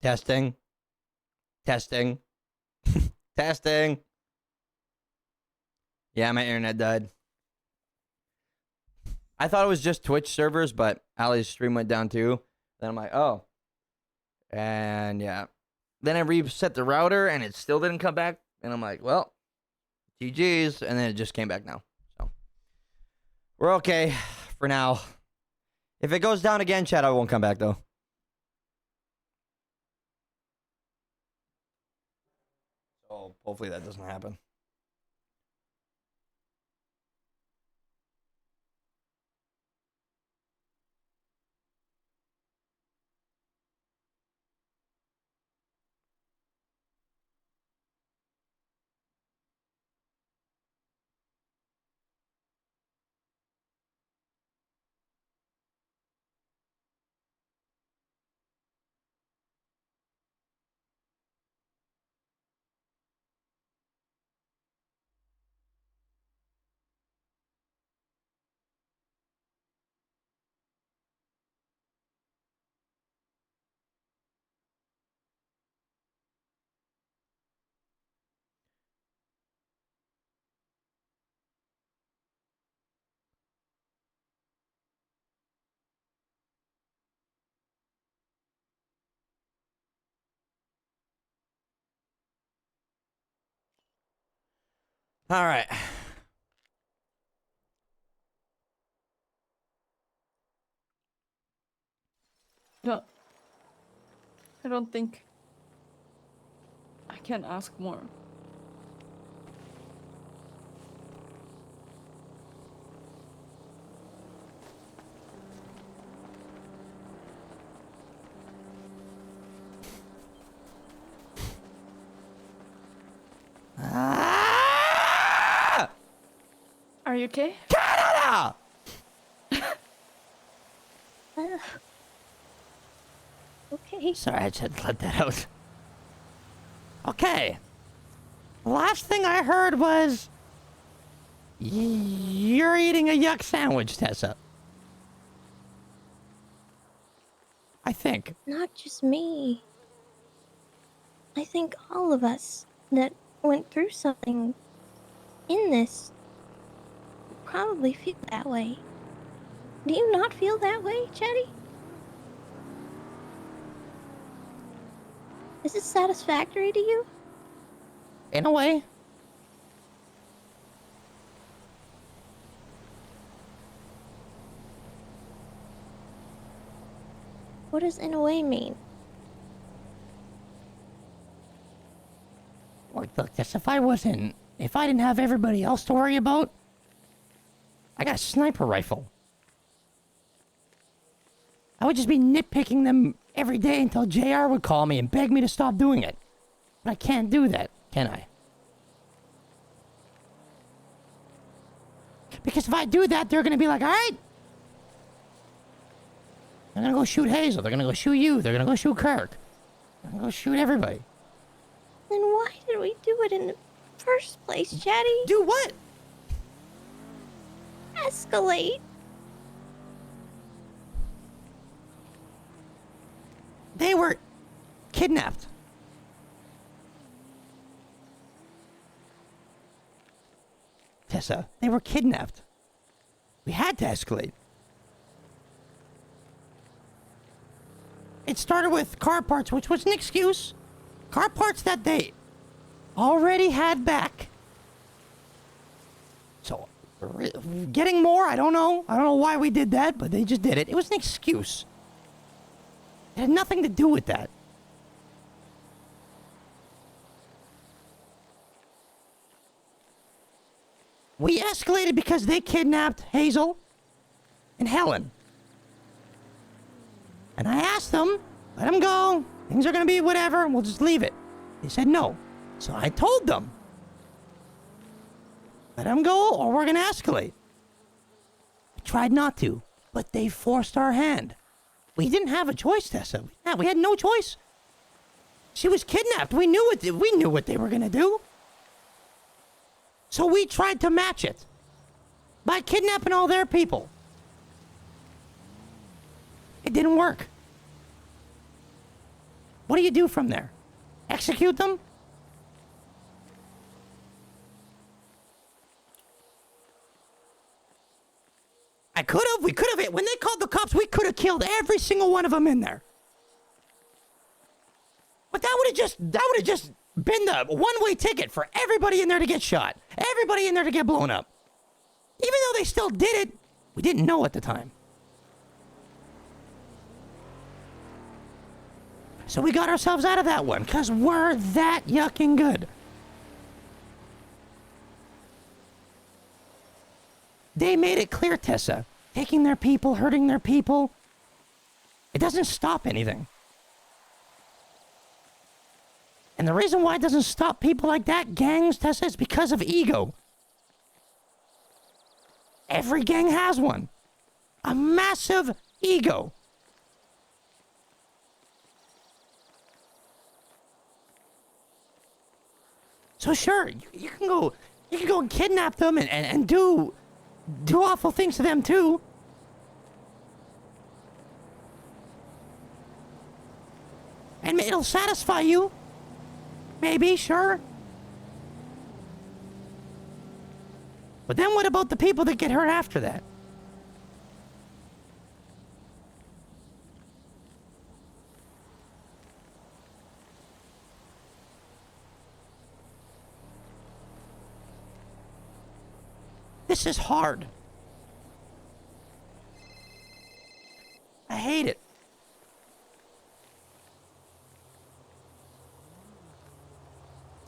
Testing. Testing. Testing. Yeah, my internet died. I thought it was just Twitch servers, but Ali's stream went down too. Then I'm like, oh. And yeah. Then I reset the router and it still didn't come back. And I'm like, well, GG's. And then it just came back now. So we're okay for now. If it goes down again, chat, I won't come back though. So hopefully that doesn't happen. All right. No. I don't think I can ask more. Ah! Are you okay? Canada! Okay. Sorry, I just had to let that out. Okay. Last thing I heard was you're eating a yuck sandwich, Tessa. I think. Not just me. I think all of us that went through something in this probably feel that way. Do you not feel that way, Chetty? Is it satisfactory to you? In a way. What does in a way mean? Look, Tess, if I didn't have everybody else to worry about, I got a sniper rifle. I would just be nitpicking them every day until JR would call me and beg me to stop doing it. But I can't do that, can I? Because if I do that, they're gonna be like, alright. They're gonna go shoot Hazel, they're gonna go shoot you, they're gonna go shoot Kirk. They're gonna go shoot everybody. Then why did we do it in the first place, Chatty? Do what? Escalate. They were kidnapped. Tessa, they were kidnapped. We had to escalate. It started with car parts, which was an excuse. Car parts that they already had back. So, getting more, I don't know. I don't know why we did that, but they just did it. It was an excuse. It had nothing to do with that. We escalated because they kidnapped Hazel and Helen. And I asked them, let them go. Things are going to be whatever. We'll just leave it. They said no. So I told them, let them go or we're going to escalate. I tried not to, but they forced our hand. We didn't have a choice, Tessa. We had no choice. She was kidnapped. We knew what they were going to do. So we tried to match it by kidnapping all their people. It didn't work. What do you do from there? Execute them? We could have, when they called the cops, we could have killed every single one of them in there. But that would have just been the one-way ticket for everybody in there to get shot. Everybody in there to get blown up. Even though they still did it, we didn't know at the time. So we got ourselves out of that one, because we're that yucking good. They made it clear, Tessa. Taking their people, hurting their people, it doesn't stop anything. And the reason why it doesn't stop people like that, gangs, Tessa, is because of ego. Every gang has one. A massive ego. So sure, you can go and kidnap them and do awful things to them too. And it'll satisfy you. Maybe, sure. But then what about the people that get hurt after that? This is hard. I hate it.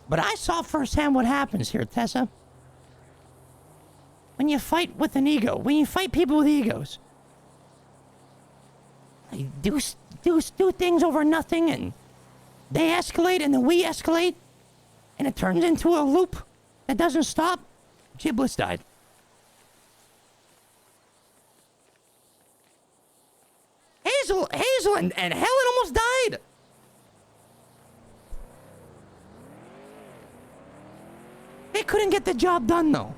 But I saw firsthand what happens here, Tessa. When you fight with an ego, when you fight people with egos, you do things over nothing, and they escalate, and then we escalate, and it turns into a loop that doesn't stop. Giblets died. Hazel and Helen almost died. They couldn't get the job done, though.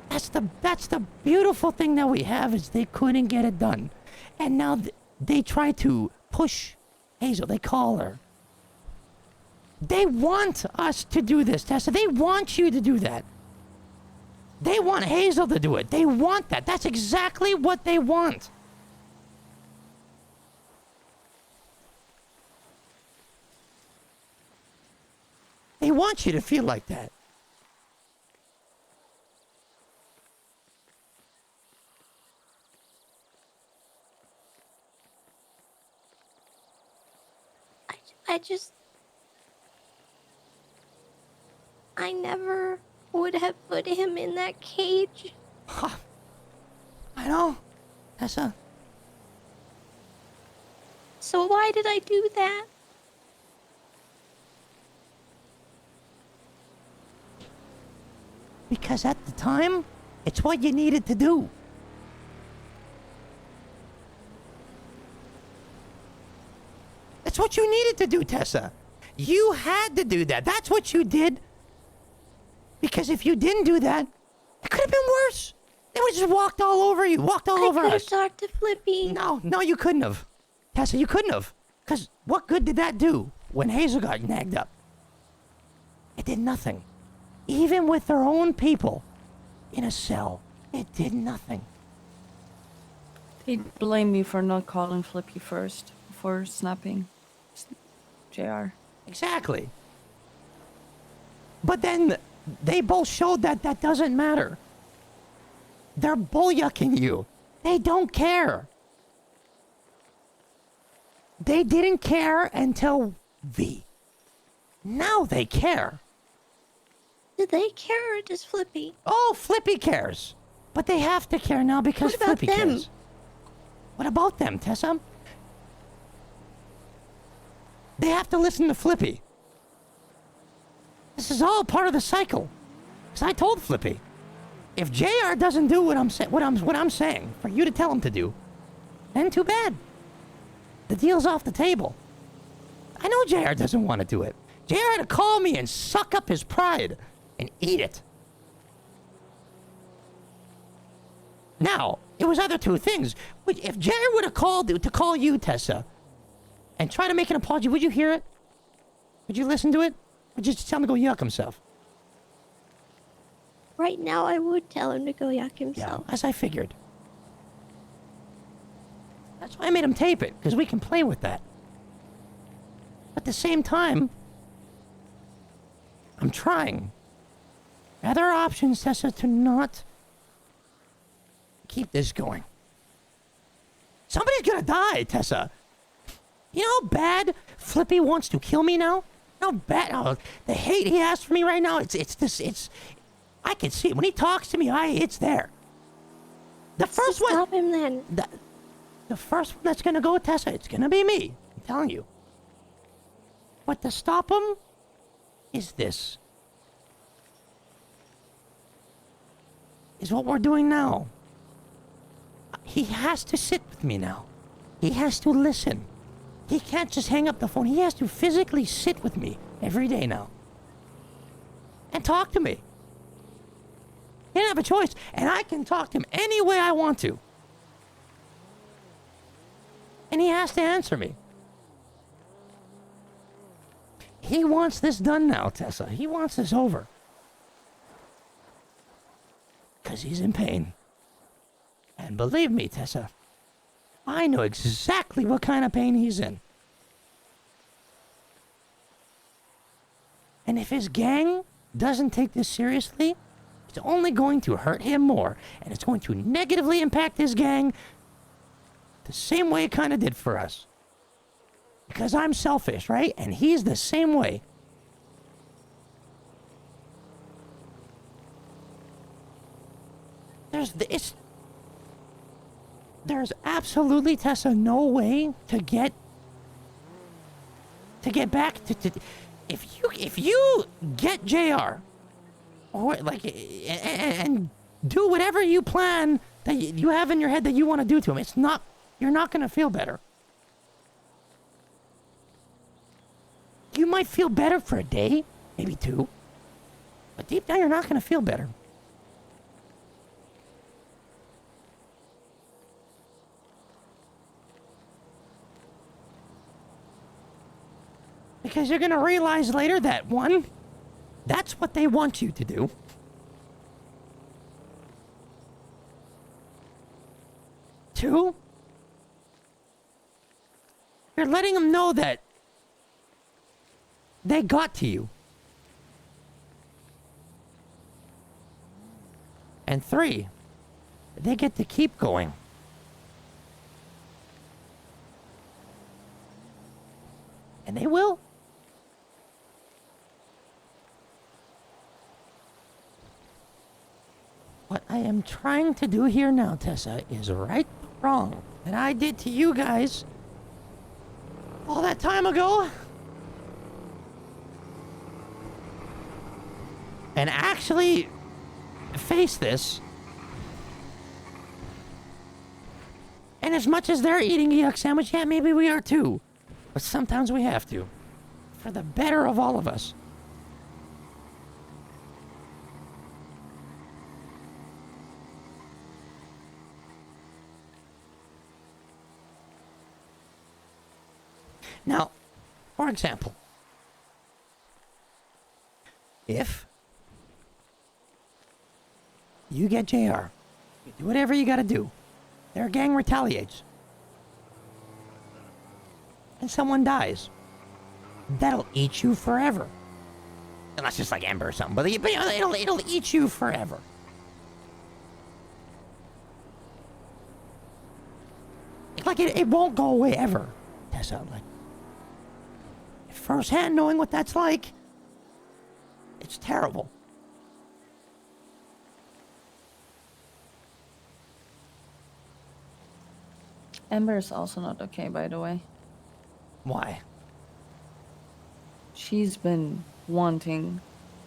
That's the beautiful thing that we have, is they couldn't get it done. And now they try to push Hazel. They call her. They want us to do this, Tessa. They want you to do that. They want Hazel to do it. They want that. That's exactly what they want. They want you to feel like that. I never would have put him in that cage. I know, Tessa. So why did I do that? Because at the time, it's what you needed to do. That's what you needed to do, Tessa. You had to do that. That's what you did. Because if you didn't do that, it could have been worse. They would have just walked all over you, walked all over us. I could have talked to Flippy. No, you couldn't have. Tessa, you couldn't have. Because what good did that do when Hazel got nagged up? It did nothing. Even with their own people in a cell, it did nothing. He'd blame me for not calling Flippy first before snapping JR. Exactly. But then they both showed that that doesn't matter. They're bullyucking you. They don't care. They didn't care until V. Now they care. Do they care or does Flippy? Oh, Flippy cares. But they have to care now because What about Flippy them? cares. What about them, Tessa? They have to listen to Flippy. This is all part of the cycle. Because I told Flippy, if JR doesn't do what I'm saying for you to tell him to do, then too bad. The deal's off the table. I know JR doesn't want to do it. JR had to call me and suck up his pride and eat it. Now, it was other two things. If JR would have called to call you, Tessa, and try to make an apology. Would you hear it? Would you listen to it? Or just tell him to go yuck himself? Right now, I would tell him to go yuck Yeah, himself. as I figured. That's why I made him tape it, because we can play with that. At the same time, I'm trying. Other options, Tessa, to not keep this going. Somebody's gonna die, Tessa. You know how bad Flippy wants to kill me now? How bad? Oh, the hate he has for me right now. It's. I can see it when he talks to me. It's there. The first one. Stop him then. The first one that's gonna go, Tessa, it's gonna be me. I'm telling you. But to stop him is this. Is what we're doing now. He has to sit with me now. He has to listen. He can't just hang up the phone. He has to physically sit with me every day now. And talk to me. He doesn't have a choice. And I can talk to him any way I want to. And he has to answer me. He wants this done now, Tessa. He wants this over. Because he's in pain. And believe me, Tessa, I know exactly what kind of pain he's in. And if his gang doesn't take this seriously, it's only going to hurt him more. And it's going to negatively impact his gang the same way it kind of did for us. Because I'm selfish, right? And he's the same way. There's absolutely, Tessa, no way to get back to if you get JR or like and do whatever you plan that you have in your head that you want to do to him, you're not going to feel better. You might feel better for a day, maybe 2, but deep down you're not going to feel better. Because you're going to realize later that, 1, that's what they want you to do. 2, you're letting them know that they got to you. And 3, they get to keep going. And they will. What I am trying to do here now, Tessa, is right the wrong that I did to you guys all that time ago. And actually face this. And as much as they're eating a yuck sandwich, yeah, maybe we are too. But sometimes we have to. For the better of all of us. Now, for example, if you get JR, you do whatever you gotta do, their gang retaliates, and someone dies, that'll eat you forever. Unless it's like Ember or something, but it'll eat you forever. Like it won't go away ever. Tessa, like firsthand knowing what that's like, it's terrible. Ember is also not okay, by the way. Why? She's been wanting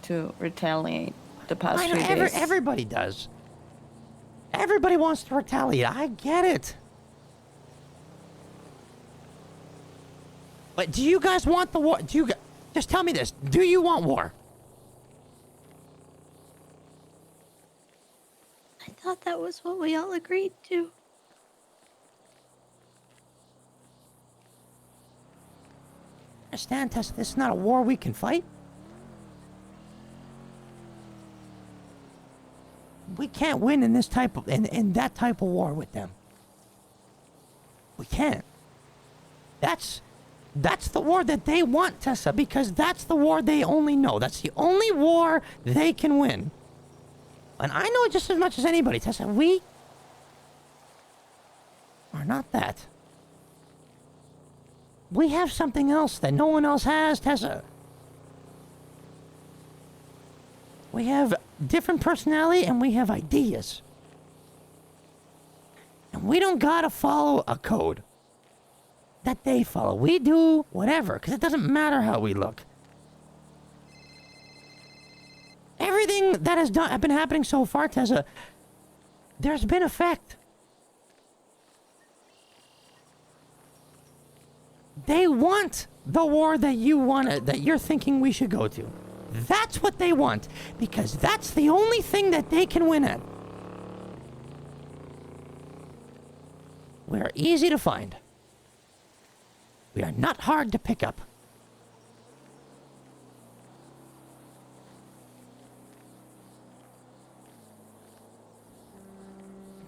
to retaliate the past few days. Everybody does. Everybody wants to retaliate. I get it. But do you guys want the war? Just tell me this. Do you want war? I thought that was what we all agreed to. understand, Tessa, this is not a war we can fight. We can't win in this type of in that type of war with them. We can't. That's the war that they want, Tessa, because that's the war they only know. That's the only war they can win. And I know just as much as anybody, Tessa, we are not that. We have something else that no one else has, Tessa. We have different personality and we have ideas. And we don't gotta follow a code that they follow. We do whatever, because it doesn't matter how we look. Everything that has been happening so far, Tessa, there's been effect. They want the war that you're thinking we should go to. That's what they want, because that's the only thing that they can win at. We are easy to find. We are not hard to pick up.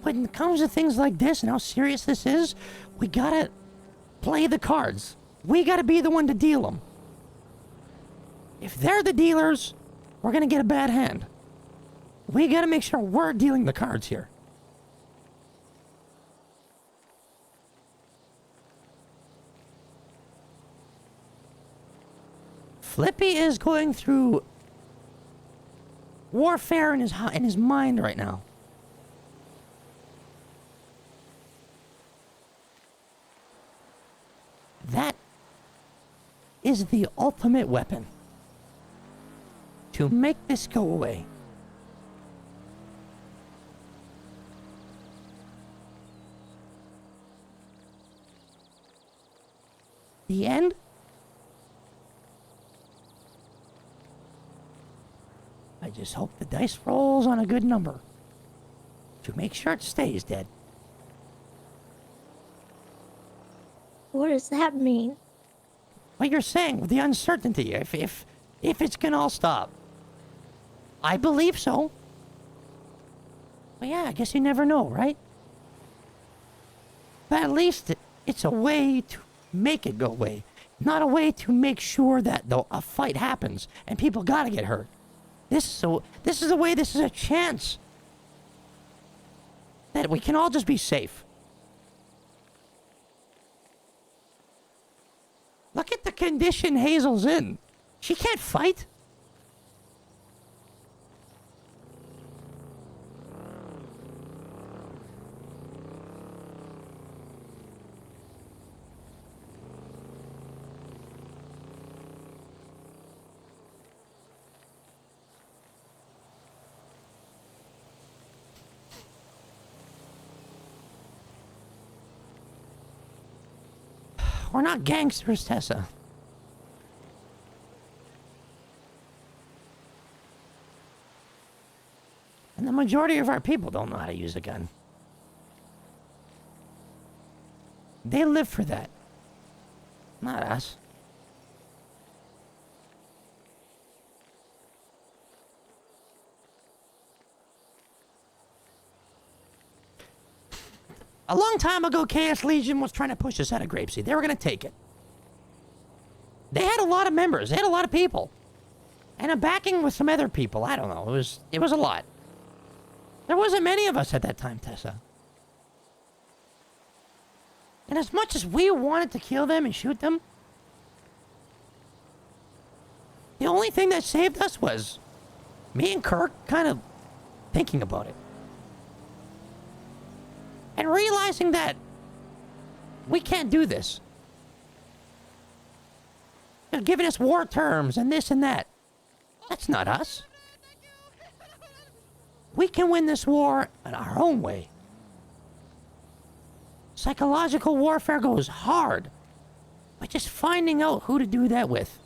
When it comes to things like this and how serious this is, we gotta play the cards. We gotta be the one to deal them. If they're the dealers, we're gonna get a bad hand. We gotta make sure we're dealing the cards here. Flippy is going through warfare in his mind right now. That is the ultimate weapon to make this go away. The end? I just hope the dice rolls on a good number to make sure it stays dead. What does that mean? What you're saying, with the uncertainty, if it's gonna all stop. I believe so. But yeah, I guess you never know, right? But at least it's a way to make it go away. Not a way to make sure that a fight happens and people gotta get hurt. This is a chance that we can all just be safe. Look at the condition Hazel's in. She can't fight. We're not gangsters, Tessa. And the majority of our people don't know how to use a gun. They live for that. Not us. A long time ago, Chaos Legion was trying to push us out of Grapeseed. They were going to take it. They had a lot of members. They had a lot of people. And a backing with some other people. I don't know. It was a lot. There wasn't many of us at that time, Tessa. And as much as we wanted to kill them and shoot them, the only thing that saved us was me and Kirk kind of thinking about it. And realizing that we can't do this. They're giving us war terms and this and that. That's not us. We can win this war in our own way. Psychological warfare goes hard by just finding out who to do that with.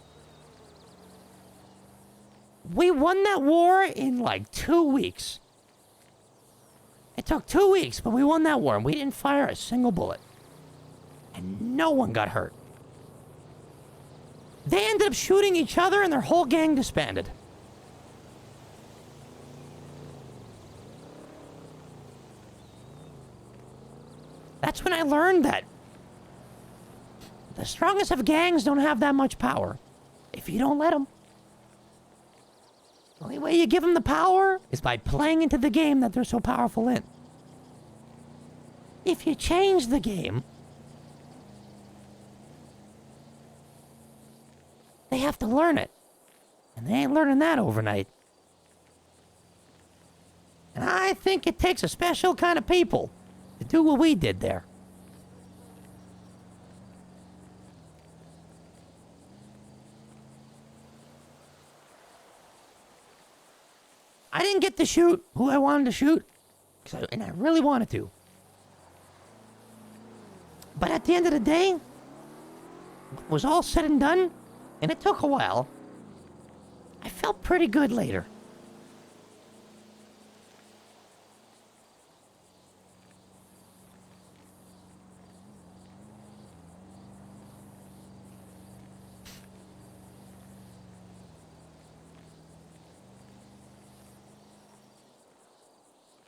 We won that war in like 2 weeks. It took 2 weeks, but we won that war, and we didn't fire a single bullet. And no one got hurt. They ended up shooting each other and their whole gang disbanded. That's when I learned that the strongest of gangs don't have that much power if you don't let them. The only way you give them the power is by playing into the game that they're so powerful in. If you change the game, they have to learn it. And they ain't learning that overnight. And I think it takes a special kind of people to do what we did there. I didn't get to shoot who I wanted to shoot, and I really wanted to. But at the end of the day, it was all said and done, and it took a while. I felt pretty good later.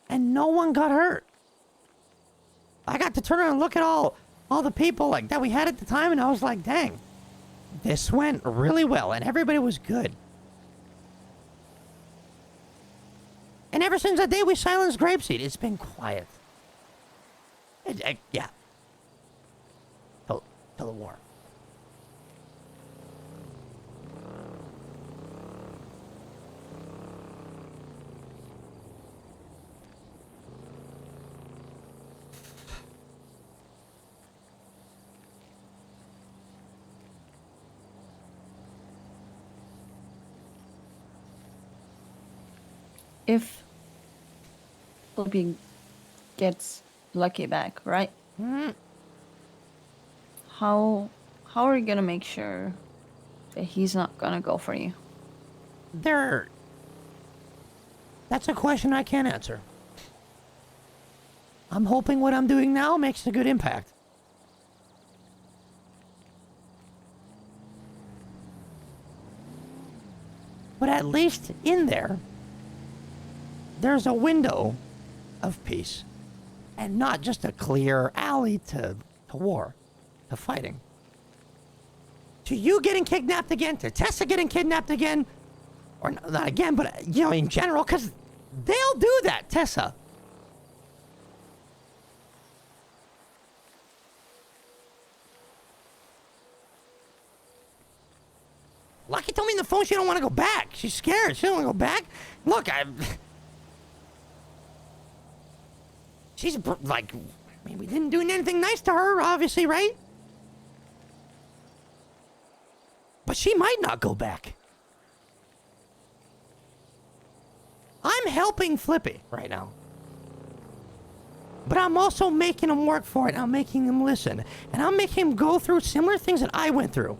And no one got hurt. I got to turn around and look at all the people like that we had at the time, and I was like, dang, this went really well, and everybody was good. And ever since that day we silenced Grapeseed, it's been quiet. Yeah. Till the war. If Flippy gets Lucky back, right? How are you gonna make sure that he's not gonna go for you? That's a question I can't answer. I'm hoping what I'm doing now makes a good impact. But at least in there's a window of peace, and not just a clear alley to war, to fighting. To you getting kidnapped again, to Tessa getting kidnapped again, or not again, but, you know, in general, because they'll do that, Tessa. Lucky told me on the phone she don't want to go back. She's scared. She don't want to go back. Look, she's like, I mean, we didn't do anything nice to her, obviously, right? But she might not go back. I'm helping Flippy right now. But I'm also making him work for it. I'm making him listen. And I'm making him go through similar things that I went through.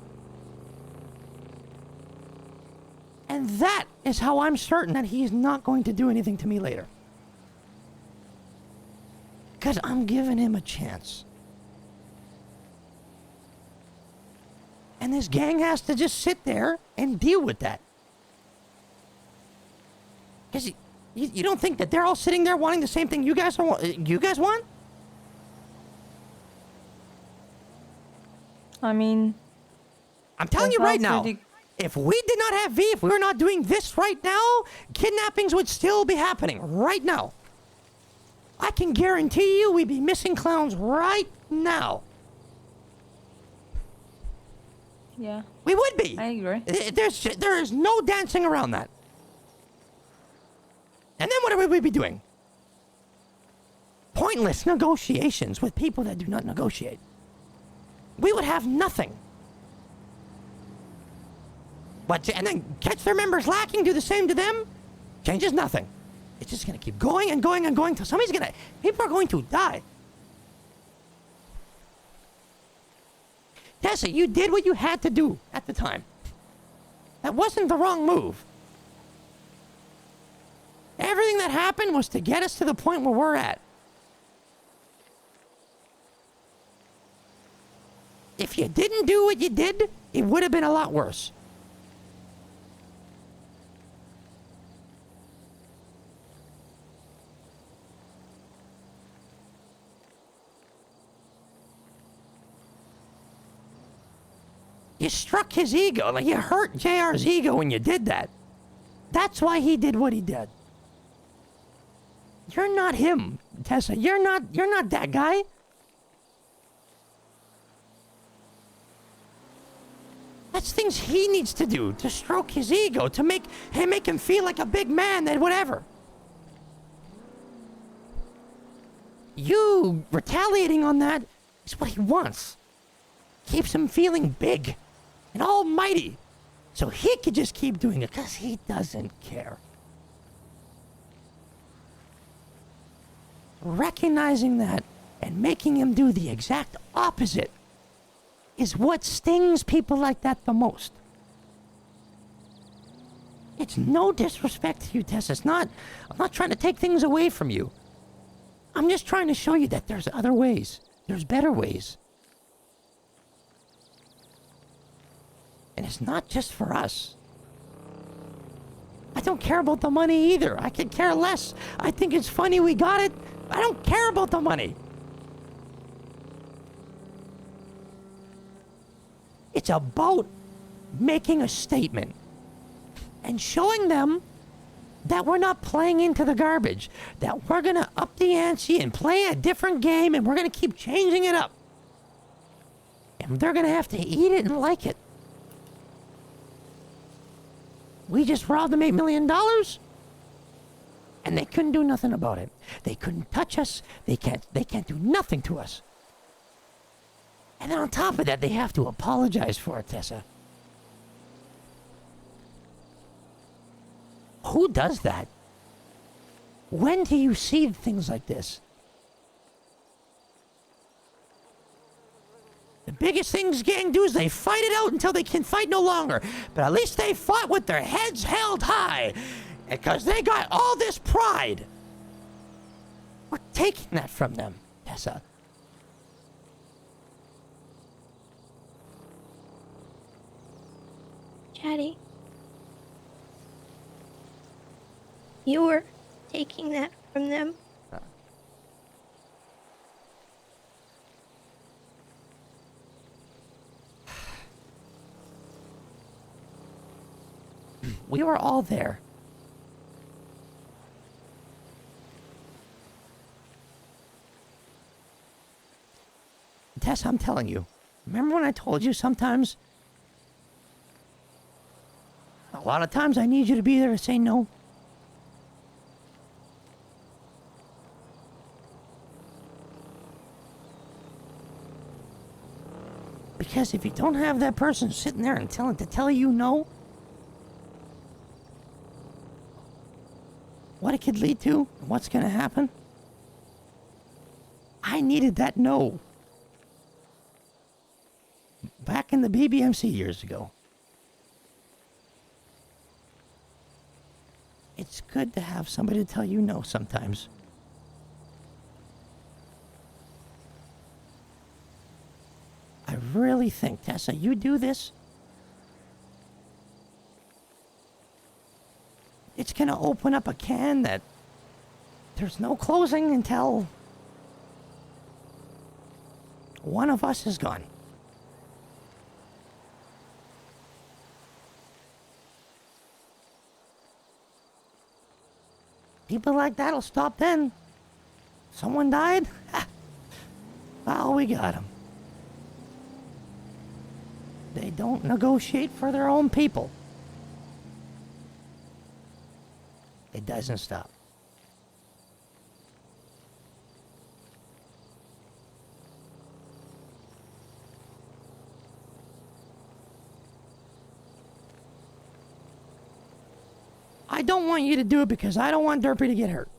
And that is how I'm certain that he's not going to do anything to me later. Because I'm giving him a chance. And this gang has to just sit there and deal with that. Because you don't think that they're all sitting there wanting the same thing you guys want? I mean, I'm telling you right now, if we did not have V, if we were not doing this right now, kidnappings would still be happening right now. I can guarantee you we'd be missing clowns right now. Yeah. We would be. I agree. There is no dancing around that. And then what would we be doing? Pointless negotiations with people that do not negotiate. We would have nothing. And then catch their members lacking, do the same to them? Changes nothing. It's just gonna keep going and going and going till people are going to die. Tessa, you did what you had to do at the time. That wasn't the wrong move. Everything that happened was to get us to the point where we're at. If you didn't do what you did, it would have been a lot worse. You struck his ego. Like, you hurt JR's ego when you did that. That's why he did what he did. You're not him, Tessa. You're not that guy. That's things he needs to do to stroke his ego, to make him feel like a big man, that whatever. You retaliating on that is what he wants. Keeps him feeling big and almighty. So he could just keep doing it because he doesn't care. Recognizing that and making him do the exact opposite is what stings people like that the most. It's no disrespect to you, Tess. I'm not trying to take things away from you. I'm just trying to show you that there's other ways. There's better ways. And it's not just for us. I don't care about the money either. I could care less. I think it's funny we got it. I don't care about the money. It's about making a statement and showing them that we're not playing into the garbage, that we're going to up the ante and play a different game, and we're going to keep changing it up. And they're going to have to eat it and like it. We just robbed them $8 million, and they couldn't do nothing about it. They couldn't touch us. They can't do nothing to us. And then on top of that, they have to apologize for it, Tessa. Who does that? When do you see things like this? The biggest things gang do is they fight it out until they can fight no longer. But at least they fought with their heads held high. Because they got all this pride. We're taking that from them, Tessa. Chatty, you were taking that from them. We were all there. Tess, I'm telling you. Remember when I told you sometimes? A lot of times I need you to be there to say no. Because if you don't have that person sitting there and tell you no, what it could lead to, what's going to happen, I needed that no. Back in the BBMC years ago. It's good to have somebody to tell you no sometimes. I really think, Tessa, you do this, it's gonna open up a can that there's no closing until one of us is gone. People like that'll stop then. Someone died? Well, we got him. They don't negotiate for their own people. It doesn't stop. I don't want you to do it because I don't want Derpy to get hurt.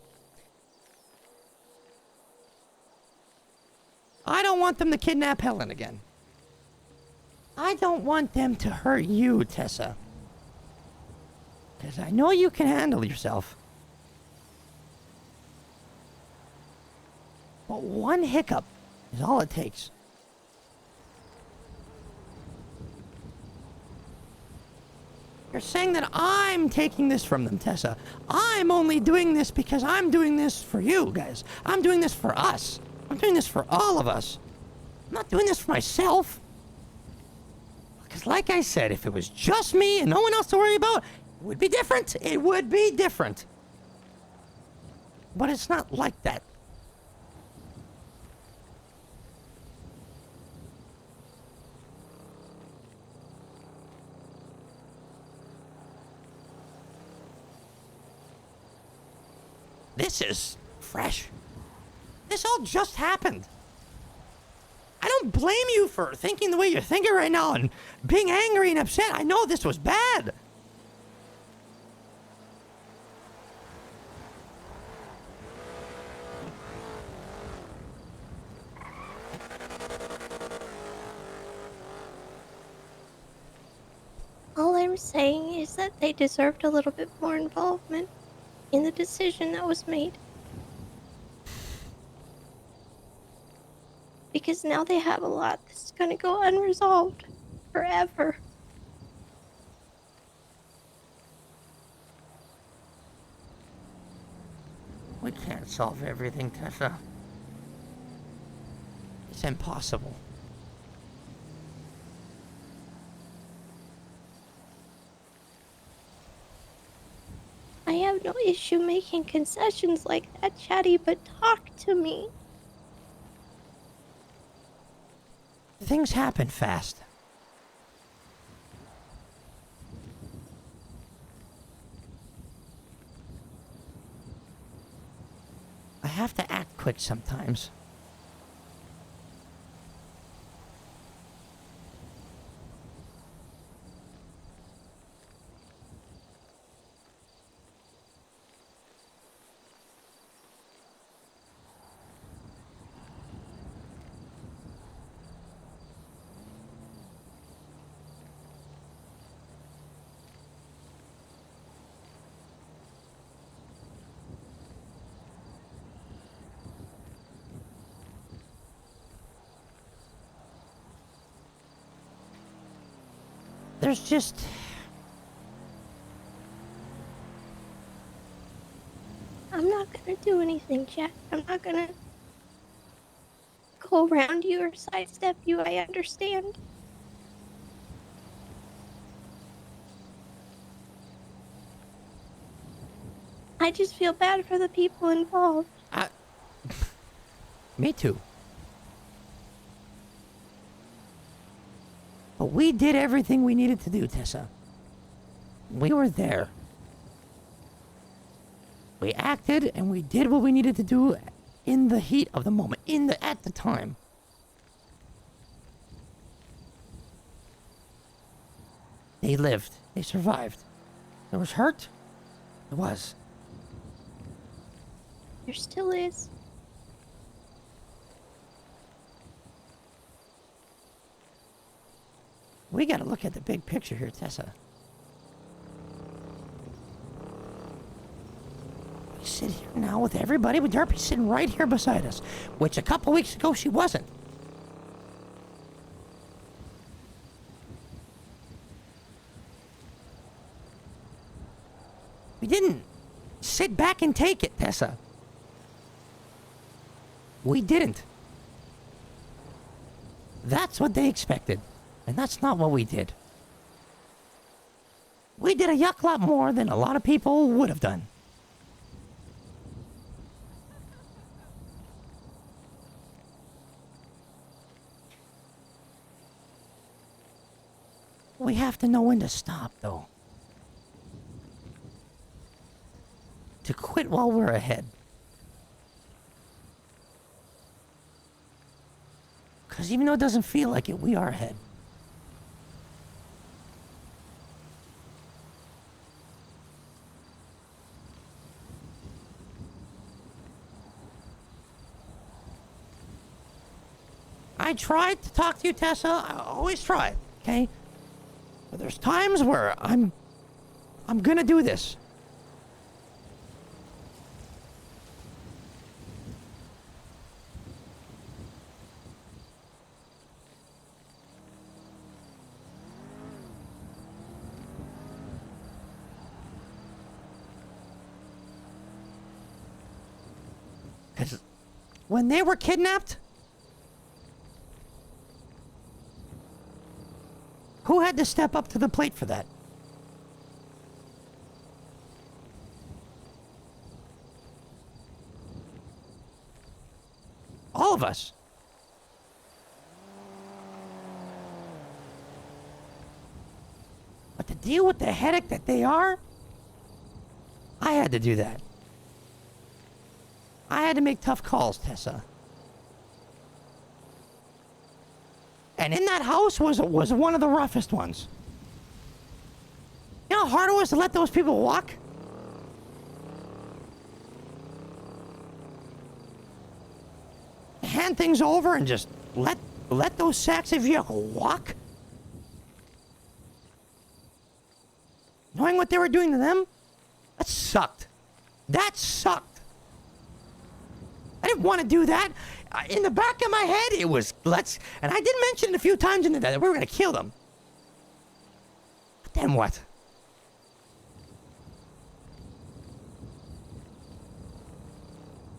I don't want them to kidnap Helen again. I don't want them to hurt you, Tessa. Because I know you can handle yourself. But one hiccup is all it takes. You're saying that I'm taking this from them, Tessa. I'm only doing this because I'm doing this for you guys. I'm doing this for us. I'm doing this for all of us. I'm not doing this for myself. Because like I said, if it was just me and no one else to worry about, it would be different. It would be different. But it's not like that. This is fresh. This all just happened. I don't blame you for thinking the way you're thinking right now and being angry and upset. I know this was bad. All I'm saying is that they deserved a little bit more involvement in the decision that was made. Because now they have a lot that's gonna go unresolved forever. We can't solve everything, Tessa. It's impossible. I have no issue making concessions like that, Chatty, but talk to me. Things happen fast. I have to act quick sometimes. There's just... I'm not gonna do anything, Chat. I'm not gonna go around you or sidestep you. I understand. I just feel bad for the people involved. Me too. But we did everything we needed to do, Tessa. We were there. We acted and we did what we needed to do in the heat of the moment, at the time. They lived. They survived. There was hurt. There was. There still is. We gotta look at the big picture here, Tessa. We sit here now with everybody, with Darby sitting right here beside us, which a couple weeks ago she wasn't. We didn't sit back and take it, Tessa. We didn't. That's what they expected. And that's not what we did. We did a yuck lot more than a lot of people would have done. We have to know when to stop, though. To quit while we're ahead. Because even though it doesn't feel like it, we are ahead. I tried to talk to you, Tessa. I always try, okay? But there's times where I'm gonna do this. Because when they were kidnapped, who had to step up to the plate for that? All of us. But to deal with the headache that they are, I had to do that. I had to make tough calls, Tessa. And in that house was one of the roughest ones. You know how hard it was to let those people walk? Hand things over and just let those sacks of vehicle walk? Knowing what they were doing to them? That sucked. That sucked. I didn't want to do that. In the back of my head, it was, and I did mention it a few times in that we were going to kill them. But then what?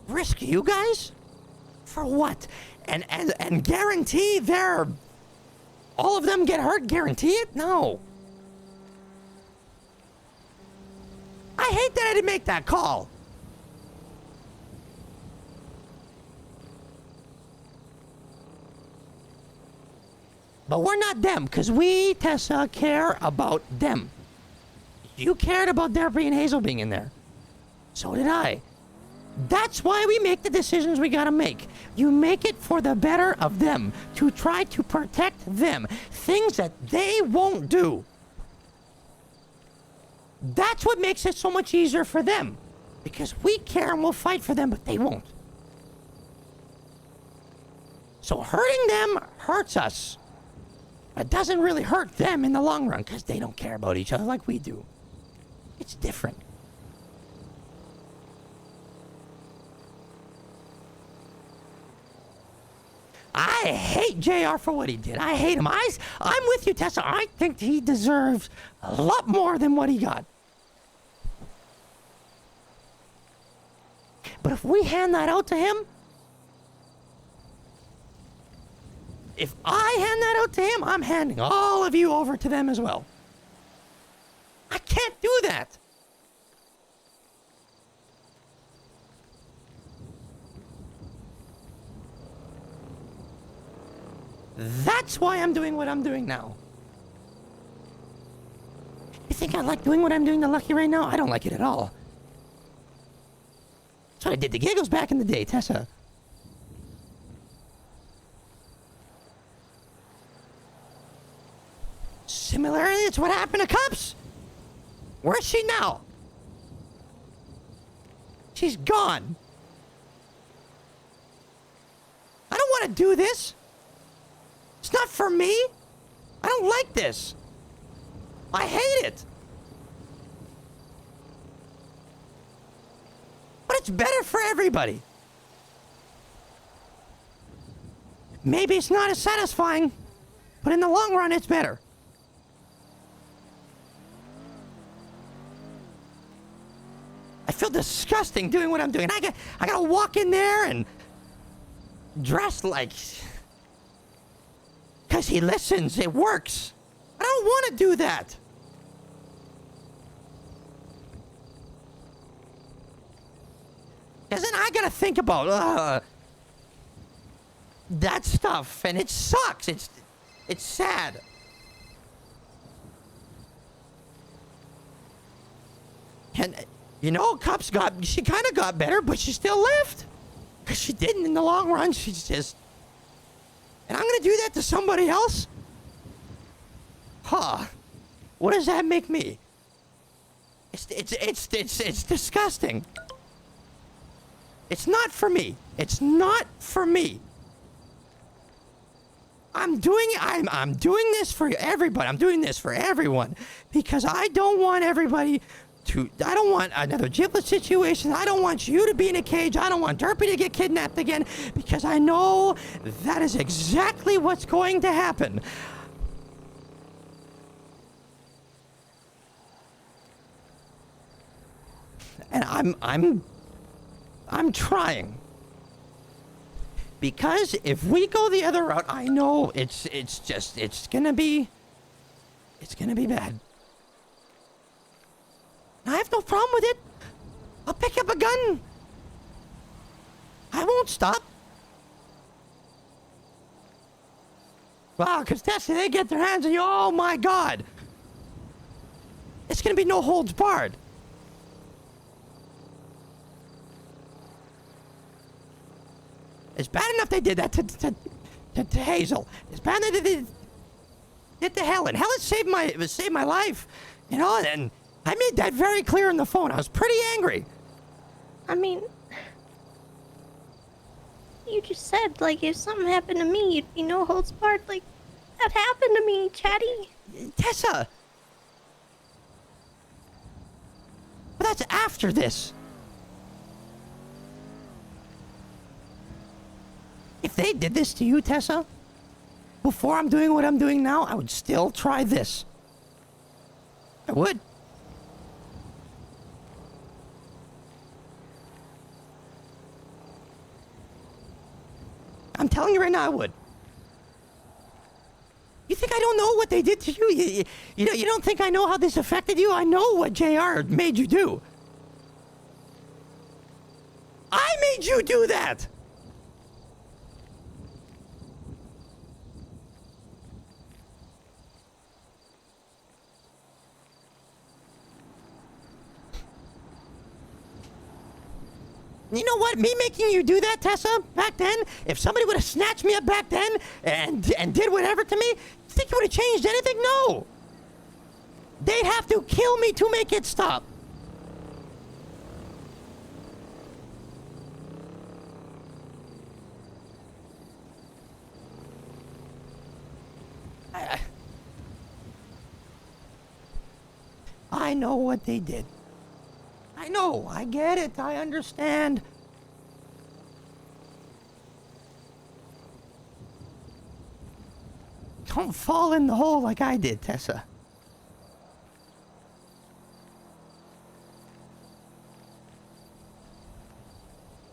Risk you guys? For what? And guarantee all of them get hurt? Guarantee it? No. I hate that I didn't make that call. But we're not them, because we, Tessa, care about them. You cared about Darby and Hazel being in there. So did I. That's why we make the decisions we gotta make. You make it for the better of them, to try to protect them. Things that they won't do. That's what makes it so much easier for them. Because we care and we'll fight for them, but they won't. So hurting them hurts us. It doesn't really hurt them in the long run, because they don't care about each other like we do. It's different. I hate JR for what he did. I hate him. I'm with you, Tessa. I think he deserves a lot more than what he got. But if we hand that out to him, if I hand that out to him, I'm handing all of you over to them as well. I can't do that. That's why I'm doing what I'm doing now. You think I like doing what I'm doing to Lucky right now? I don't like it at all. That's what I did to Giggles back in the day, Tessa. Similarly, it's what happened to Cups. Where's she now? She's gone. I don't want to do this. It's not for me. I don't like this. I hate it. But it's better for everybody. Maybe it's not as satisfying, but in the long run, it's better. I feel disgusting doing what I'm doing. I gotta walk in there and dress like... Because he listens, it works. I don't want to do that. Because then I gotta think about that stuff, and it sucks. It's sad. And you know, she kind of got better, but she still left. Because she didn't in the long run. She's just... And I'm going to do that to somebody else? Huh. What does that make me? It's disgusting. It's not for me. It's not for me. I'm doing this for everybody. I'm doing this for everyone. Because I don't want everybody to... I don't want another Giblet situation. I don't want you to be in a cage. I don't want Derpy to get kidnapped again. Because I know that is exactly what's going to happen. And I'm trying. Because if we go the other route, I know it's gonna be bad. I have no problem with it. I'll pick up a gun. I won't stop. Wow, because they get their hands on you. Oh my God. It's gonna be no holds barred. It's bad enough they did that to Hazel. It's bad that they did to Helen. Helen saved my life. You know, and I made that very clear on the phone. I was pretty angry. I mean, you just said, like, if something happened to me, you'd be no holds barred. Like, that happened to me, Chatty. Tessa! But that's after this. If they did this to you, Tessa, before I'm doing what I'm doing now, I would still try this. I would. I'm telling you right now, I would. You think I don't know what they did to you? You don't think I know how this affected you? I know what JR made you do. I made you do that! You know what? Me making you do that, Tessa, back then, if somebody would have snatched me up back then and did whatever to me, you think it would have changed anything? No. They'd have to kill me to make it stop. I know what they did. I know, I get it, I understand. Don't fall in the hole like I did, Tessa.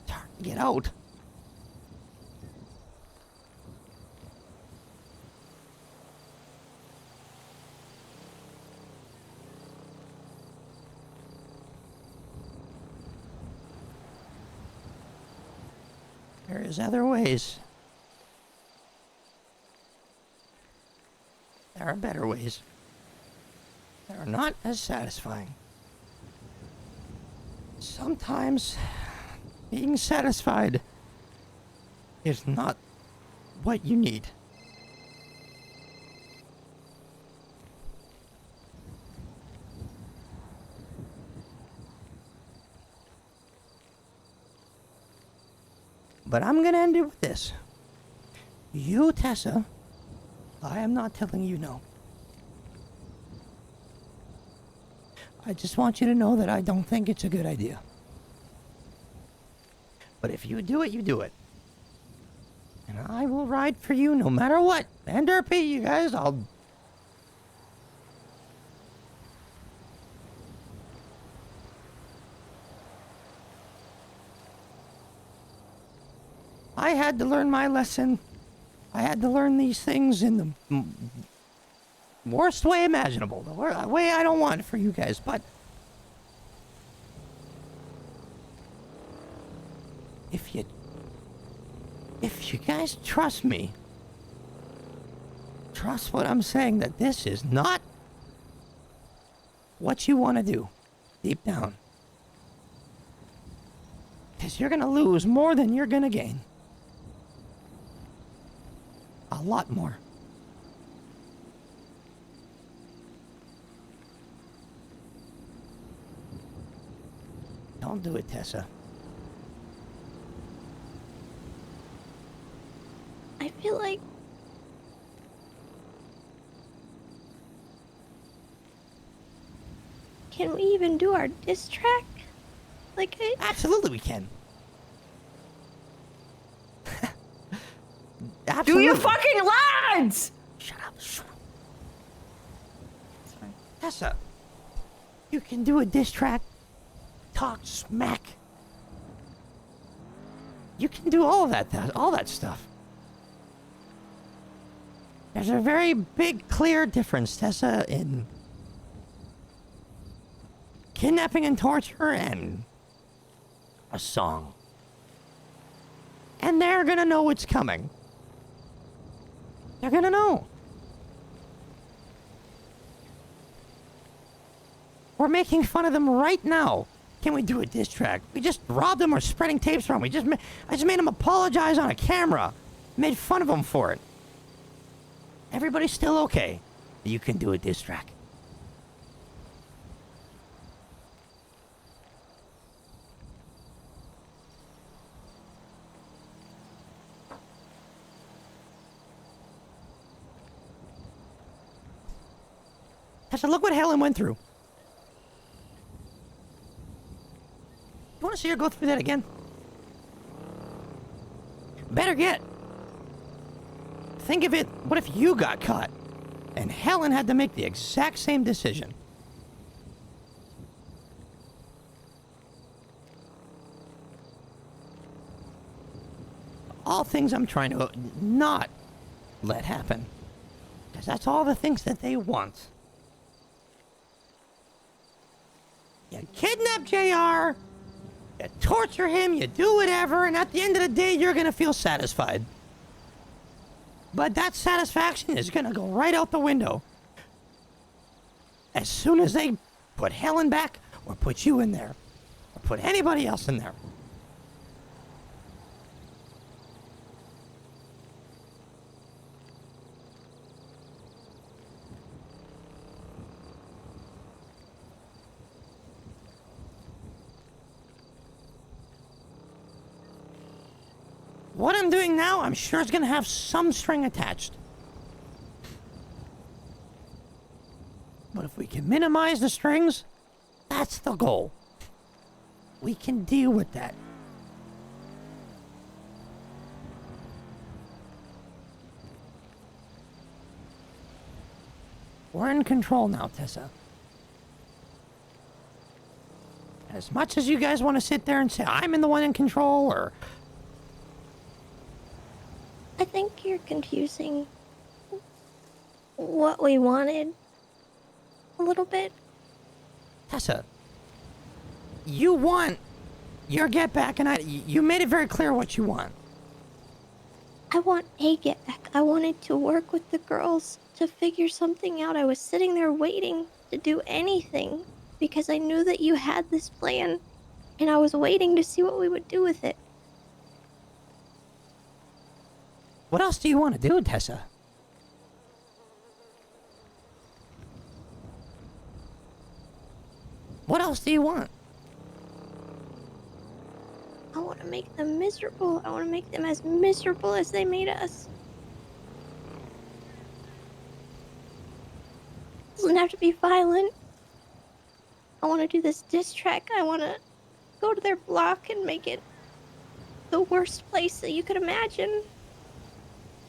It's hard to get out. There's other ways. There are better ways. That are not as satisfying. Sometimes being satisfied is not what you need. But I'm gonna end it with this. You, Tessa, I am not telling you no. I just want you to know that I don't think it's a good idea. But if you do it, you do it. And I will ride for you no matter what. And Derpy, you guys, I had to learn my lesson. I had to learn these things in the worst way imaginable. The way I don't want it for you guys, but if you guys trust me, trust what I'm saying, that this is not what you want to do deep down. Because you're going to lose more than you're going to gain. A lot more. Don't do it, Tessa. I feel like can we even do our diss track? Like, Absolutely we can. Do Absolutely. your fucking lines! Shut up. Shh. It's fine. Tessa, you can do a diss track. Talk smack. You can do all of all that stuff. There's a very big, clear difference, Tessa, in kidnapping and torture and a song. And they're gonna know what's coming. They're gonna know. We're making fun of them right now. Can we do a diss track? We just robbed them or spreading tapes from them. I just made them apologize on a camera. Made fun of them for it. Everybody's still okay. You can do a diss track. Tessa, look what Helen went through. You want to see her go through that again? Better yet. Think of it, what if you got caught? And Helen had to make the exact same decision. All things I'm trying to not let happen. Because that's all the things that they want. You kidnap JR, you torture him, you do whatever, and at the end of the day, you're gonna feel satisfied. But that satisfaction is gonna go right out the window. As soon as they put Helen back, or put you in there, or put anybody else in there. What I'm doing now, I'm sure is gonna have some string attached. But if we can minimize the strings, that's the goal. We can deal with that. We're in control now, Tessa. As much as you guys want to sit there and say, I'm the one in control, or... I think you're confusing what we wanted a little bit. Tessa, you want your get back, and you made it very clear what you want. I want a get back. I wanted to work with the girls to figure something out. I was sitting there waiting to do anything because I knew that you had this plan, and I was waiting to see what we would do with it. What else do you want to do, Tessa? What else do you want? I want to make them miserable. I want to make them as miserable as they made us. It doesn't have to be violent. I want to do this diss track. I want to go to their block and make it the worst place that you could imagine.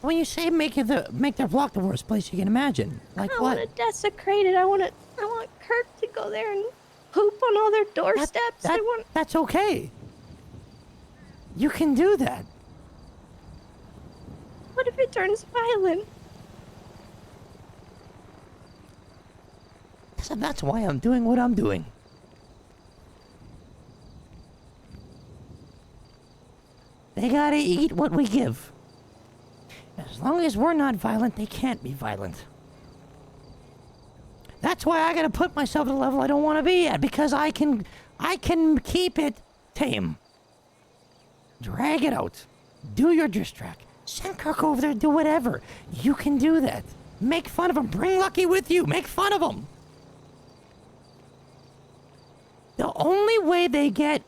When you say make their block the worst place you can imagine, like I what? want to desecrate it. I want Kirk to go there and poop on all their doorsteps. That's okay. You can do that. What if it turns violent? So that's why I'm doing what I'm doing. They gotta eat what we give. As long as we're not violent, they can't be violent. That's why I gotta put myself at a level I don't want to be at, because I can keep it tame. Drag it out. Do your diss track. Send Kirk over there, do whatever. You can do that. Make fun of him. Bring Lucky with you. Make fun of him. The only way they get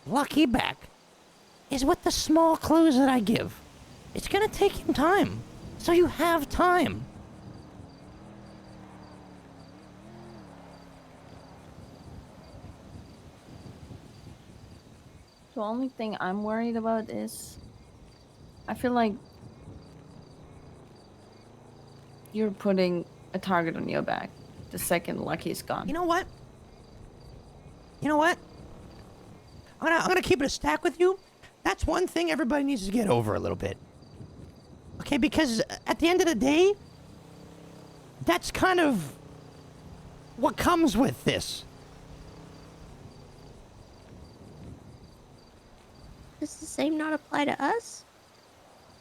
Lucky back is with the small clues that I give. It's gonna take him time. So you have time. The only thing I'm worried about is I feel like you're putting a target on your back the second Lucky's gone. You know what? I'm gonna keep it a stack with you. That's one thing everybody needs to get over a little bit. Okay, because at the end of the day, that's kind of what comes with this. Does the same not apply to us?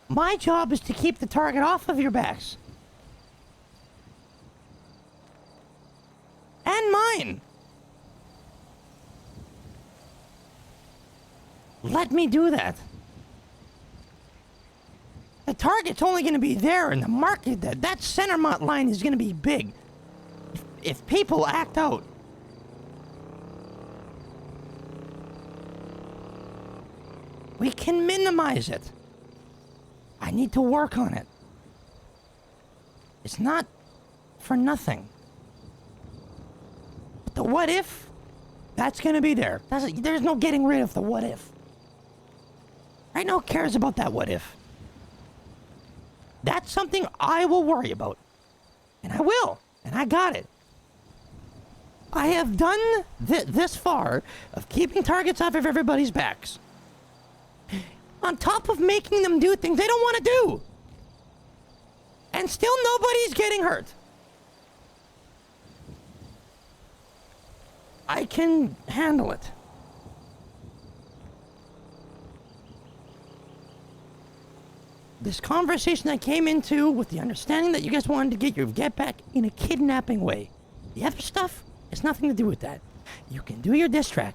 My job is to keep the target off of your backs. And mine. Let me do that. The target's only going to be there in the market. That center line is going to be big. If people act out. We can minimize it. I need to work on it. It's not for nothing. But the what if, that's going to be there. There's no getting rid of the what if. Right now, cares about that what if. That's something I will worry about. And I will. And I got it. I have done this far of keeping targets off of everybody's backs. On top of making them do things they don't want to do. And still nobody's getting hurt. I can handle it. This conversation I came into with the understanding that you guys wanted to get your get back in a kidnapping way. The other stuff has nothing to do with that. You can do your diss track.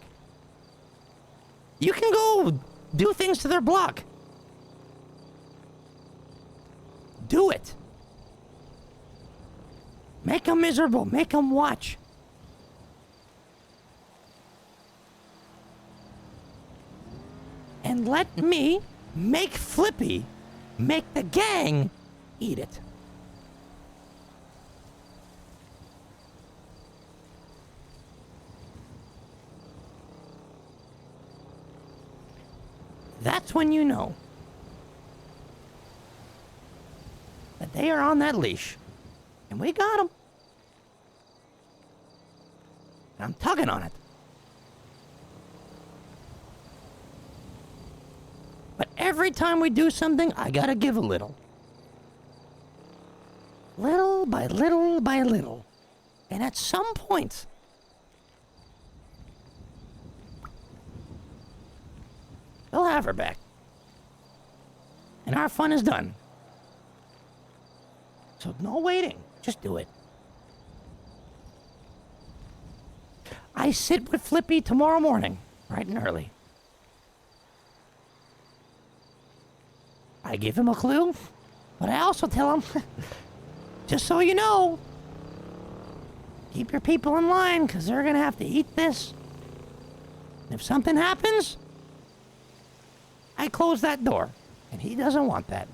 You can go do things to their block. Do it. Make them miserable. Make them watch. And let me make Flippy make the gang eat it. That's when you know that they are on that leash. And we got them. And I'm tugging on it. But every time we do something, I gotta give a little. Little by little by little. And at some point, they'll have her back. And our fun is done. So no waiting. Just do it. I sit with Flippy tomorrow morning, bright and early. I give him a clue, but I also tell him, just so you know, keep your people in line, because they're going to have to eat this. And if something happens, I close that door, and he doesn't want that.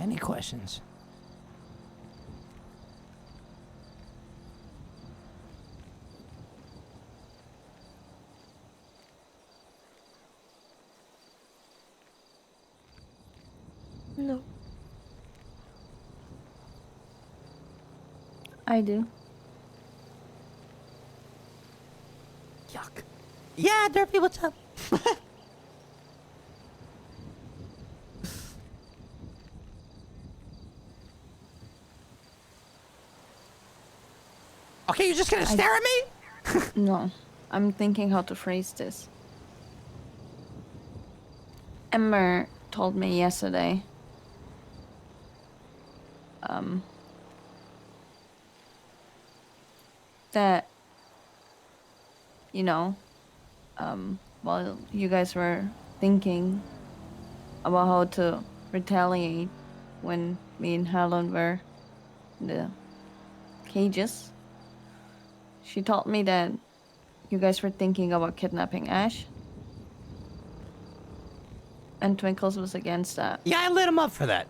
Any questions? No. I do. Yuck. Yeah, Derpy, what's up? Okay, you're just gonna stare at me? No, I'm thinking how to phrase this. Emmer told me yesterday that, you know, while you guys were thinking about how to retaliate when me and Helen were in the cages, she told me that you guys were thinking about kidnapping Ash. And Twinkles was against that. Yeah, I lit him up for that.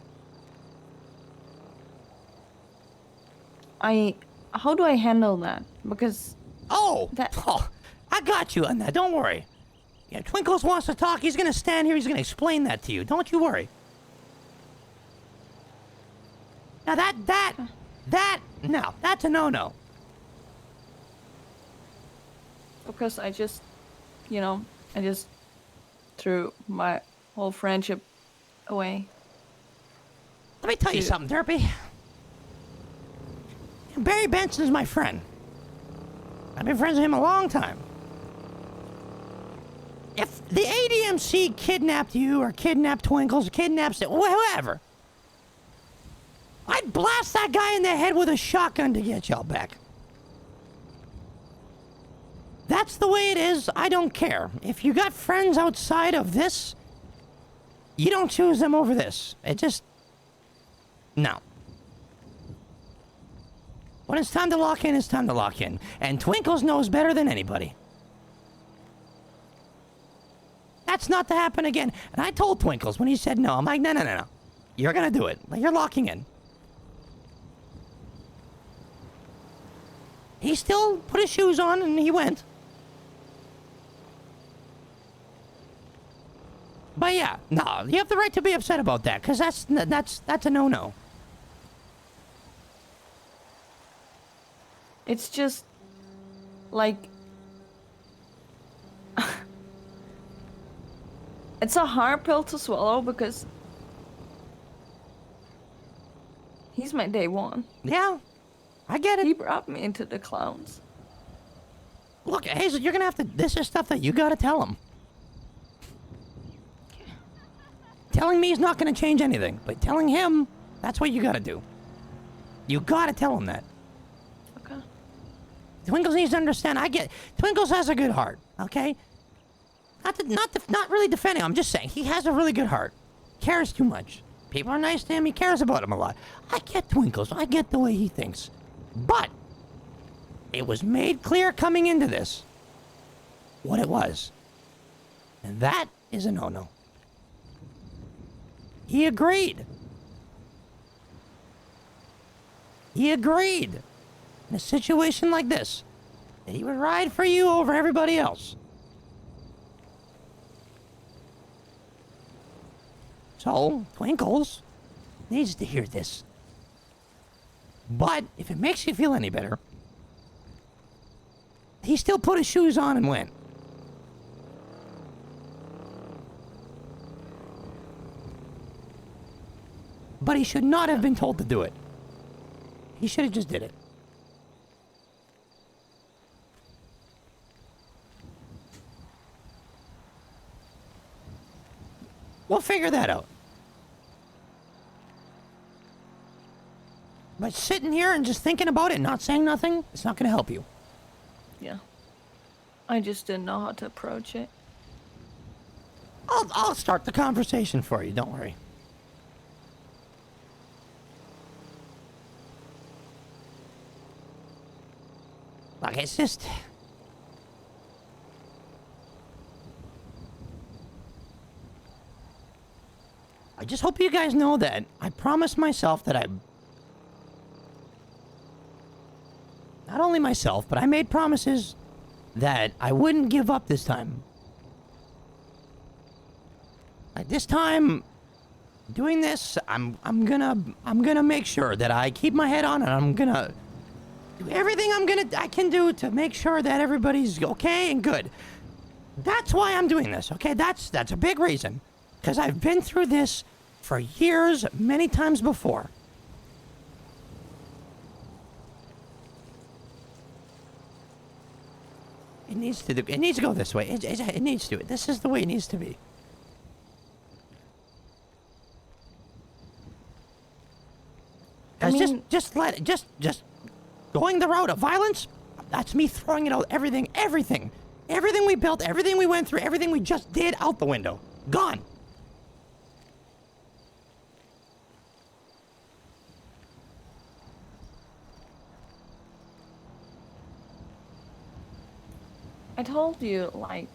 I how do I handle that? Because Oh, That- I got you on that. Don't worry. Yeah, Twinkles wants to talk. He's gonna stand here. He's gonna explain that to you. Don't you worry. Now no, that's a no-no. because I just, I just threw my whole friendship away. Let me tell you Shoot. something, Derpy. Barry Benson's my friend. I've been friends with him a long time. If the ADMC kidnapped you, or kidnapped Twinkles, or kidnaps whoever, I'd blast that guy in the head with a shotgun to get y'all back. That's the way it is. I don't care. If you got friends outside of this, you don't choose them over this. It just... No. When it's time to lock in, it's time to lock in. And Twinkles knows better than anybody. That's not to happen again. And I told Twinkles when he said no, I'm like, no. You're gonna do it. Like, you're locking in. He still put his shoes on and he went. But yeah, no, you have the right to be upset about that, because that's a no-no. It's just like it's a hard pill to swallow because he's my day one. Yeah, I get He it. brought me into the clowns. Look, Hazel, you're gonna have to, this is stuff that you gotta tell him. Telling me is not gonna change anything, but telling him, that's what you gotta do. You gotta tell him that. Okay. Twinkles needs to understand. I get Twinkles has a good heart. Okay, not really defending him. I'm just saying he has a really good heart. Cares too much. People are nice to him. He cares about him a lot. I get Twinkles. I get the way he thinks. But it was made clear coming into this what it was, and that is a no-no. He agreed. He agreed. In a situation like this, that he would ride for you over everybody else. So, Twinkles needs to hear this. But, if it makes you feel any better, he still put his shoes on and went. But he should not have been told to do it. He should have just did it. We'll figure that out. But sitting here and just thinking about it and not saying nothing, it's not going to help you. Yeah. I just didn't know how to approach it. I'll start the conversation for you, don't worry. Look, it's just... I just hope you guys know that I promised myself that not only myself, but I made promises that I wouldn't give up this time. Like this time, doing this, I'm gonna make sure that I keep my head on, and I'm gonna do everything I can do to make sure that everybody's okay and good. That's why I'm doing this, okay? That's a big reason. Because I've been through this for years, many times before. It needs to go this way. It needs to. This is the way it needs to be. I mean, just going the route of violence, that's me throwing it out, everything we built, everything we went through, everything we just did, out the window. Gone. I told you, like,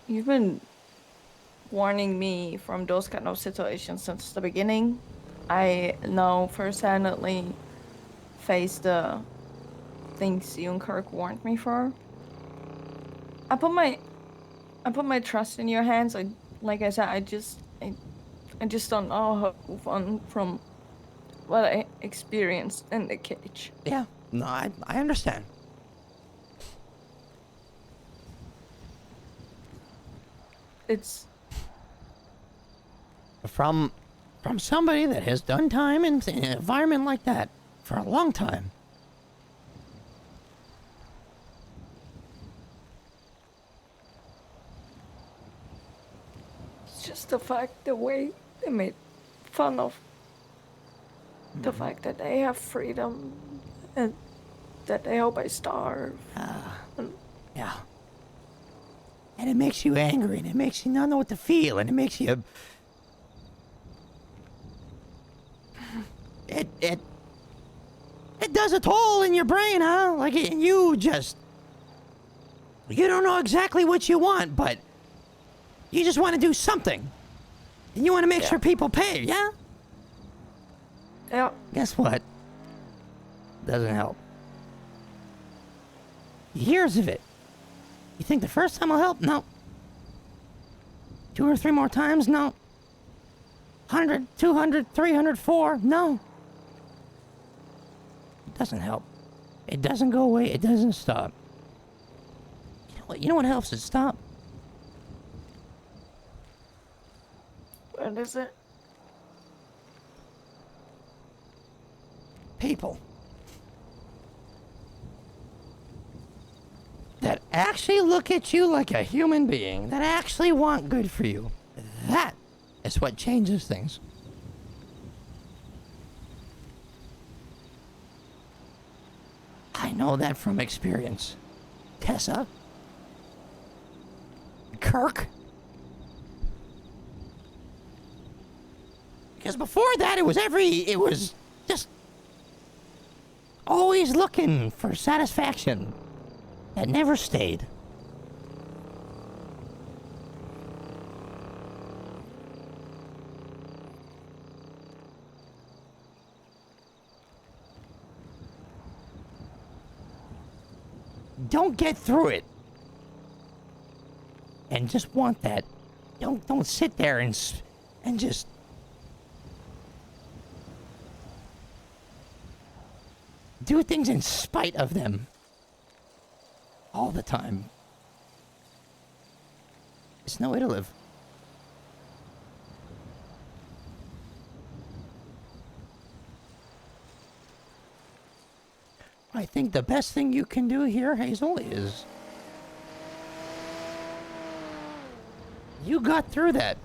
you've been warning me from those kind of situations since the beginning. I know firsthand face the things Kirk warned me for. I put my trust in your hands. Like I said, I just don't know how to move on from what I experienced in the cage. Yeah, no, I understand. It's From somebody that has done time in an environment like that for a long time. just the fact, the way they made fun of the fact that they have freedom and that they hope I starve. Yeah. And it makes you angry, and it makes you not know what to feel, and it makes you... It does a toll in your brain, huh? Like, and you just... You don't know exactly what you want, but... You just want to do something. And you want to make sure people pay, yeah? Yeah. Guess what? Doesn't help. Years of it. You think the first time will help? No. 2 or 3 more times? No. 100, 200, 300, 4? No. It doesn't help. It doesn't go away. It doesn't stop. You know what? You know what helps it stop? What is it? People. That actually look at you like a human being. That actually want good for you. That is what changes things. I know that from experience. Tessa. Kirk. Because before that, it was just always looking for satisfaction that never stayed. Don't get through it and just want that. Don't sit there and just do things in spite of them all the time. It's no way to live. I think the best thing you can do here, Hazel, is you got through that.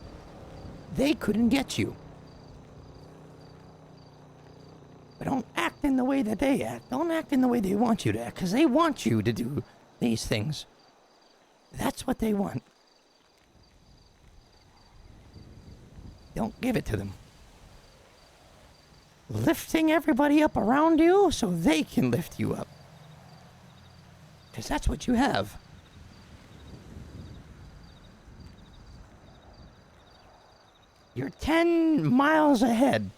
They couldn't get you. But don't act in the way that they act. Don't act in the way they want you to act, because they want you to do these things. That's what they want. Don't give it to them. Lifting everybody up around you so they can lift you up. Because that's what you have. You're 10 miles ahead.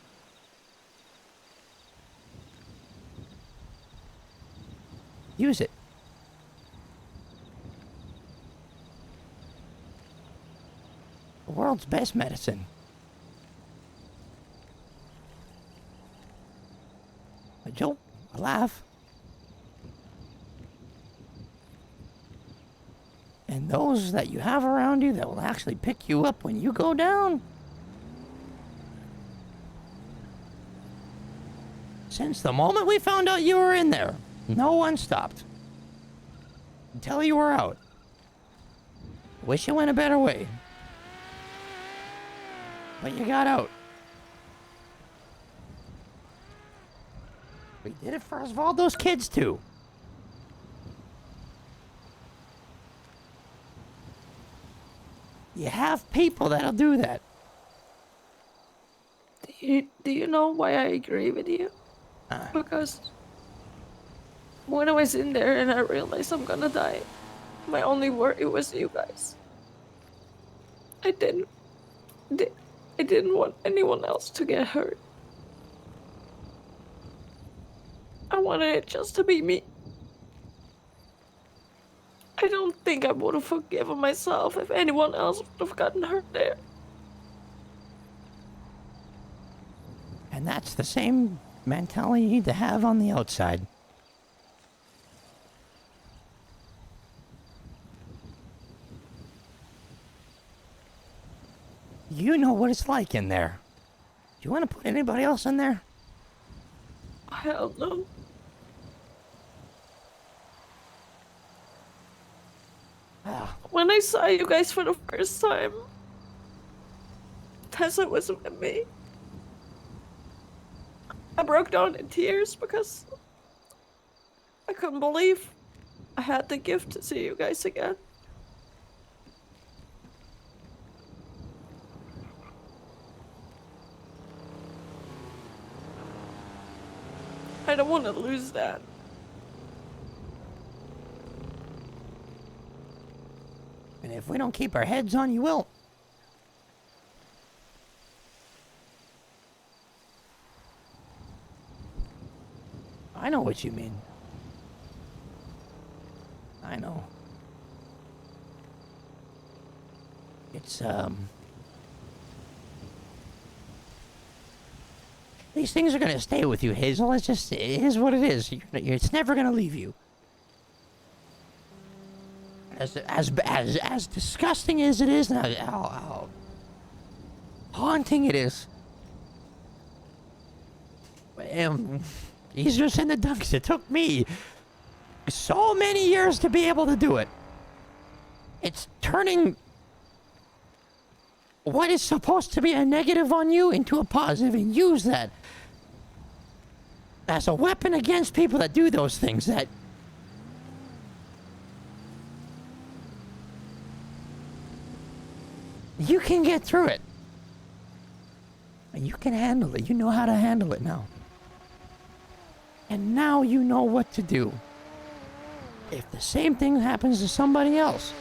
Use it. The world's best medicine. A joke, a laugh. And those that you have around you that will actually pick you up when you go down. Since the moment we found out you were in there, no one stopped. Until you were out. Wish it went a better way. But you got out. We did it for Osvaldo's kids too. You have people that'll do that. Do you know why I agree with you? Because when I was in there and I realized I'm gonna die, my only worry was you guys. I didn't want anyone else to get hurt. I wanted it just to be me. I don't think I would have forgiven myself if anyone else would have gotten hurt there. And that's the same mentality you need to have on the outside. You know what it's like in there. Do you want to put anybody else in there? I don't know. When I saw you guys for the first time, Tessa was with me. I broke down in tears because I couldn't believe I had the gift to see you guys again. I don't want to lose that. And if we don't keep our heads on, you will. I know what you mean. I know. It's, these things are gonna stay with you, Hazel. It's just, it is what it is. It's never gonna leave you. As disgusting as it is, and how haunting it is. He's just in the dunks. It took me so many years to be able to do it. It's turning what is supposed to be a negative on you into a positive, and use that as a weapon against people that do those things. That you can get through it. And you can handle it. You know how to handle it now. And now you know what to do if the same thing happens to somebody else.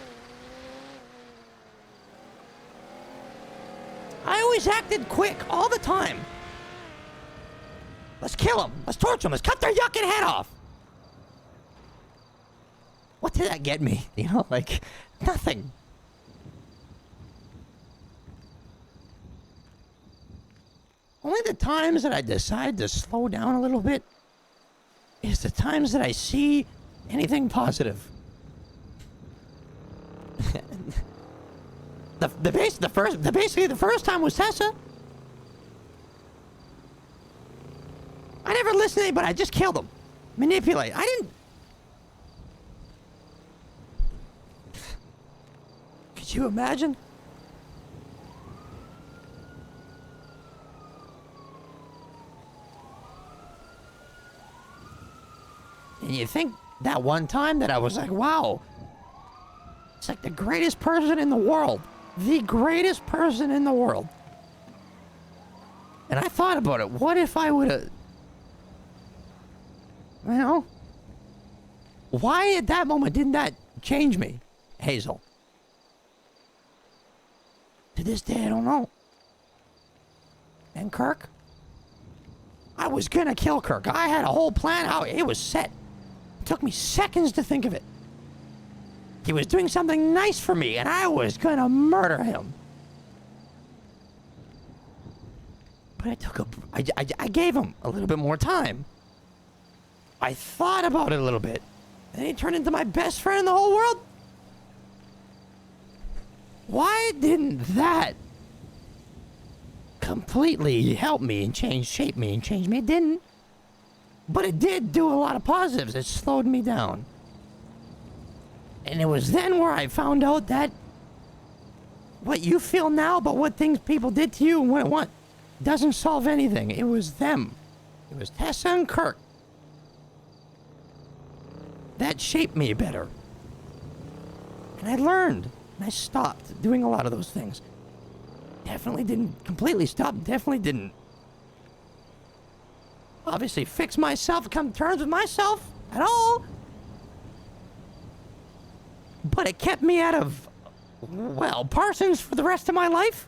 I always acted quick all the time. Let's kill him. Let's torture him. Let's cut their yucking head off. What did that get me? You know, like, nothing. Only the times that I decide to slow down a little bit is the times that I see anything positive. Basically the first time was Tessa. I never listened to anybody. I just killed them. Manipulate. I didn't. Could you imagine? And you think that one time that I was like, wow, it's like the greatest person in the world. The greatest person in the world. And I thought about it. What if I would have... You know? Why at that moment didn't that change me, Hazel? To this day, I don't know. And Kirk? I was gonna kill Kirk. I had a whole plan out. It was set. It took me seconds to think of it. He was doing something nice for me, and I was gonna murder him. But I gave him a little bit more time. I thought about it a little bit. And he turned into my best friend in the whole world. Why didn't that completely help me and shape me and change me? It didn't. But it did do a lot of positives. It slowed me down. And it was then where I found out that what you feel now about what things people did to you and what doesn't solve anything. It was them. It was Tessa and Kirk that shaped me better. And I learned. And I stopped doing a lot of those things. Definitely didn't completely stop. Definitely didn't obviously fix myself, come to terms with myself at all. But it kept me out of, well, Parsons for the rest of my life.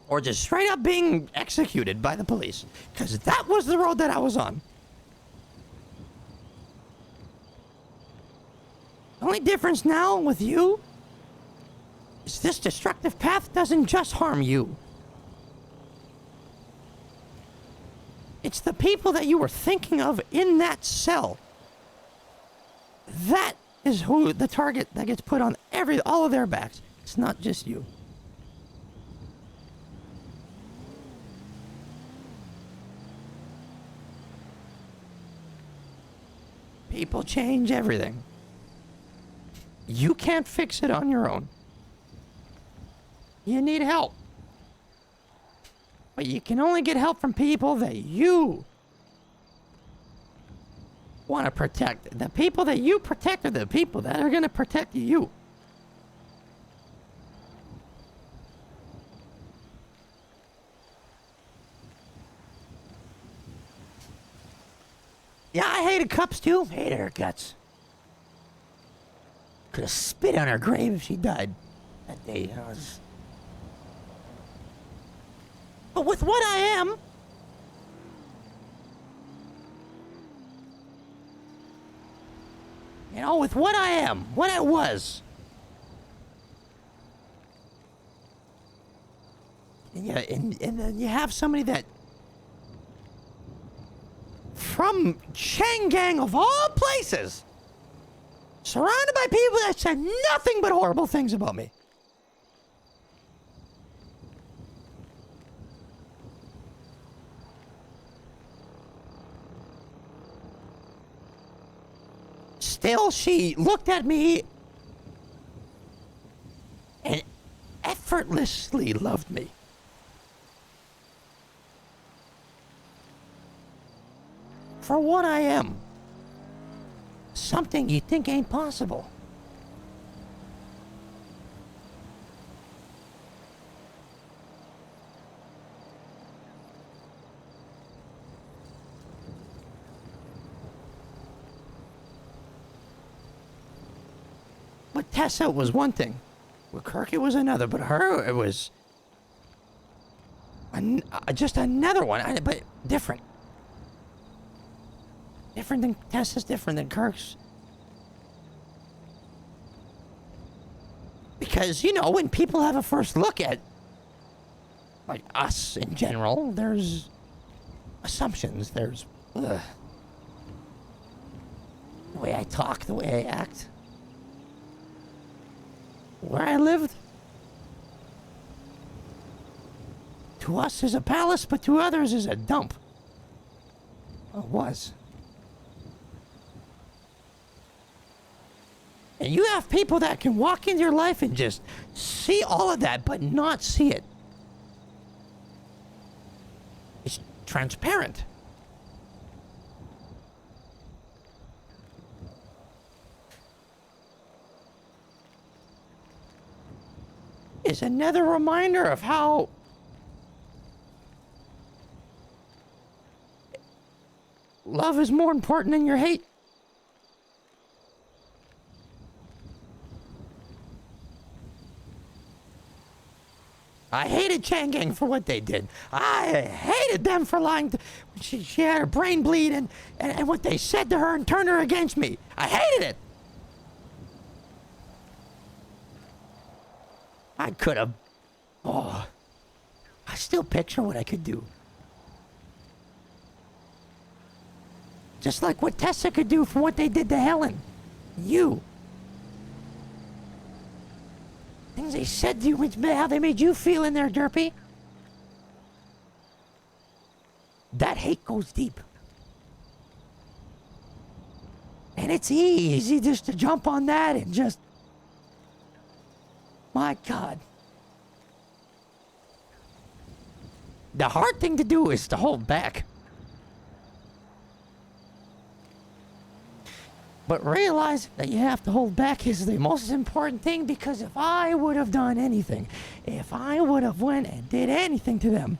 Or just straight up being executed by the police. Because that was the road that I was on. only difference now with you is this destructive path doesn't just harm you. It's the people that you were thinking of in that cell. That is who the target that gets put on all of their backs. It's not just you. People change everything. You can't fix it on your own. You need help. But you can only get help from people that you want to protect. The people that you protect are the people that are going to protect you. Yeah, I hated Cups too. Hated her guts. Could have spit on her grave if she died that day. But with what I am, you know, with what I am, what I was, and then you have somebody that, from Changgang of all places, surrounded by people that said nothing but horrible things about me. Still, she looked at me and effortlessly loved me. For what I am. Something you think ain't possible. With Tessa, it was one thing. With Kirk, it was another. But her, it was just another one, but different. Different than Tessa's, different than Kirk's. Because, you know, when people have a first look at, like, us in general, there's assumptions, there's, the way I talk, the way I act, where I lived. To us is a palace, but to others is a dump. Well, it was. And you have people that can walk into your life and just see all of that, but not see it. It's transparent. It's another reminder of how love is more important than your hate. I hated Changgang for what they did. I hated them for lying. She had her brain bleed and what they said to her and turned her against me. I hated it. I could have. Oh, I still picture what I could do. Just like what Tessa could do for what they did to Helen. You. Things they said to you, how they made you feel in there, Derpy. That hate goes deep. And it's easy just to jump on that and just... My God. The hard thing to do is to hold back. But realize that you have to hold back is the most important thing, because if I would have done anything, if I would have went and did anything to them,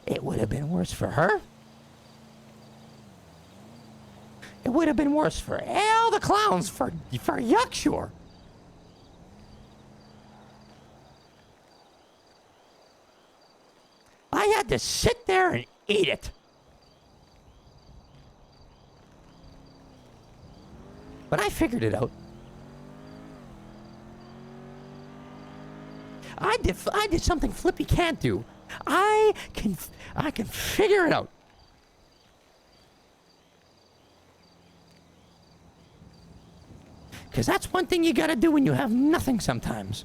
it would have been worse for her. It would have been worse for all the clowns, for Yuckshore. I had to sit there and eat it. But I figured it out. I did something Flippy can't do. I can figure it out. Because that's one thing you gotta do when you have nothing sometimes.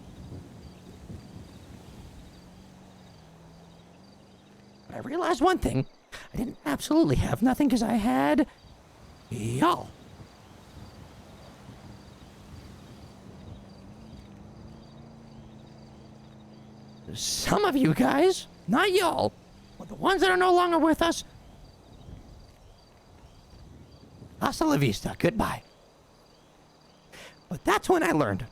But I realized one thing. I didn't absolutely have nothing because I had y'all. Some of you guys, not y'all, but the ones that are no longer with us, hasta la vista, goodbye. But that's when I learned.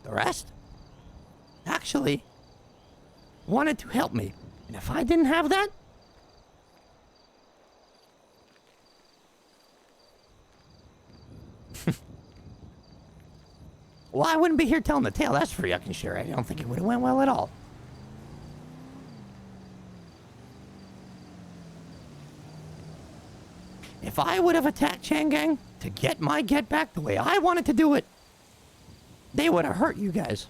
The rest actually wanted to help me. And if I didn't have that, well, I wouldn't be here telling the tale, that's for yucking sure. I don't think it would have went well at all. If I would have attacked Changang to get my get back the way I wanted to do it, they would have hurt you guys.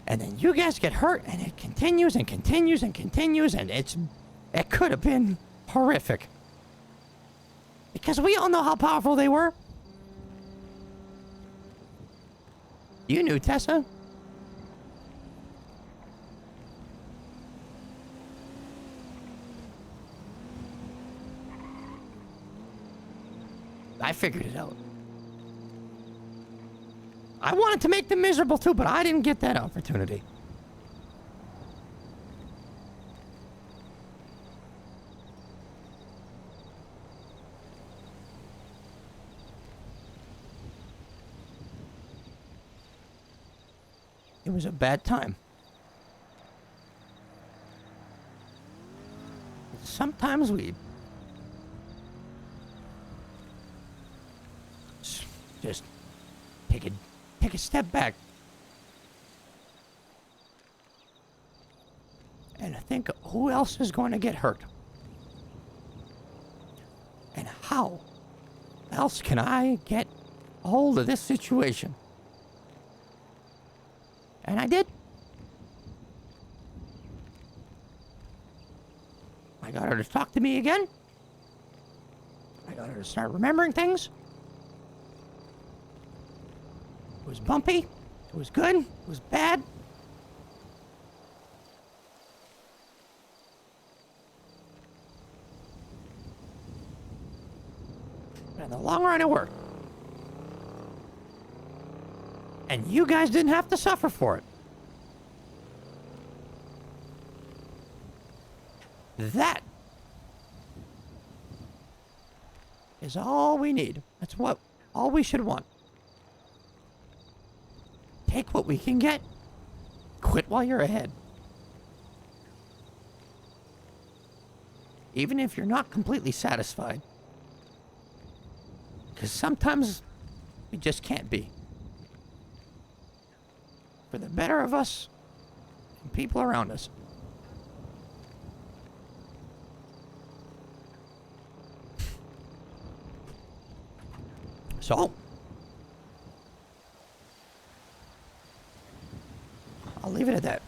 And then you guys get hurt, and it continues and continues and continues, and it could have been horrific. Because we all know how powerful they were. You knew, Tessa. I figured it out. I wanted to make them miserable too, but I didn't get that opportunity. It was a bad time. Sometimes we just take a step back and think, who else is going to get hurt? And how else can I get a hold of this situation? And I did. I got her to talk to me again. I got her to start remembering things. It was bumpy. It was good. It was bad. But in the long run, it worked. And you guys didn't have to suffer for it. That is all we need. That's all we should want. Take what we can get. Quit while you're ahead. Even if you're not completely satisfied. Because sometimes we just can't be. For the better of us and people around us. So, I'll leave it at that.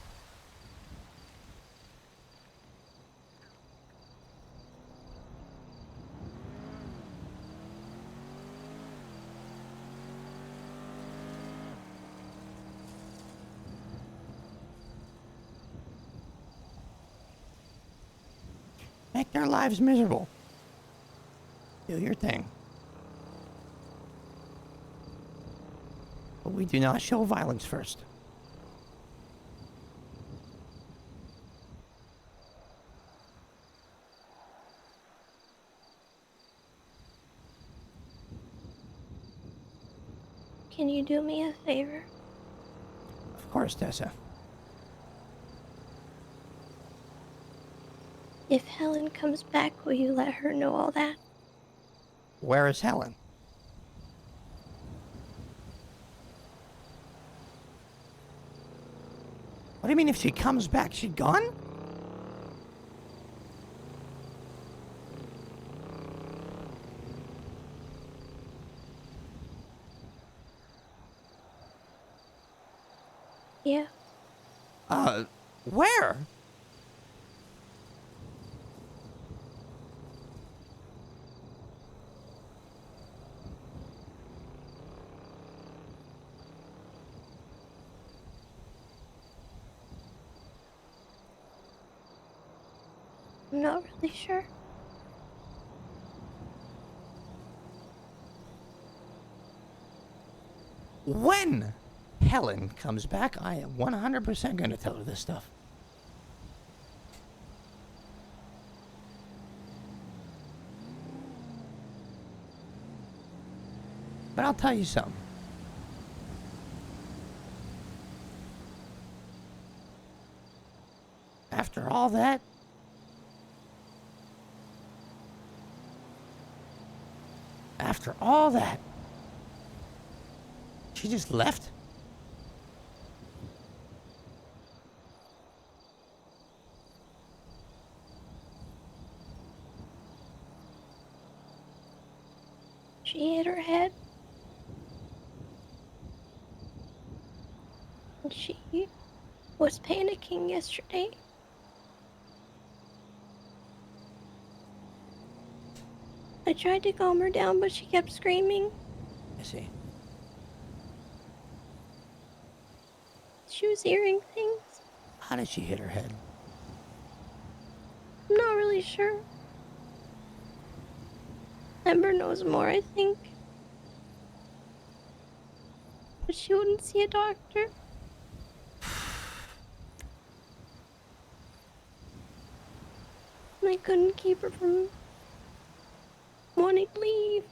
Make their lives miserable. Do your thing. But we do not show violence first. Can you do me a favor? Of course, Tessa. If Helen comes back, will you let her know all that? Where is Helen? What do you mean if she comes back? She gone? Yeah. Where? I'm not really sure. When Helen comes back, I am 100% gonna tell her this stuff. But I'll tell you something. After all that, she just left? She hit her head. And she was panicking yesterday. I tried to calm her down, but she kept screaming. I see. She was hearing things. How did she hit her head? I'm not really sure. Ember knows more, I think. But she wouldn't see a doctor. And I couldn't keep her from wanting to leave.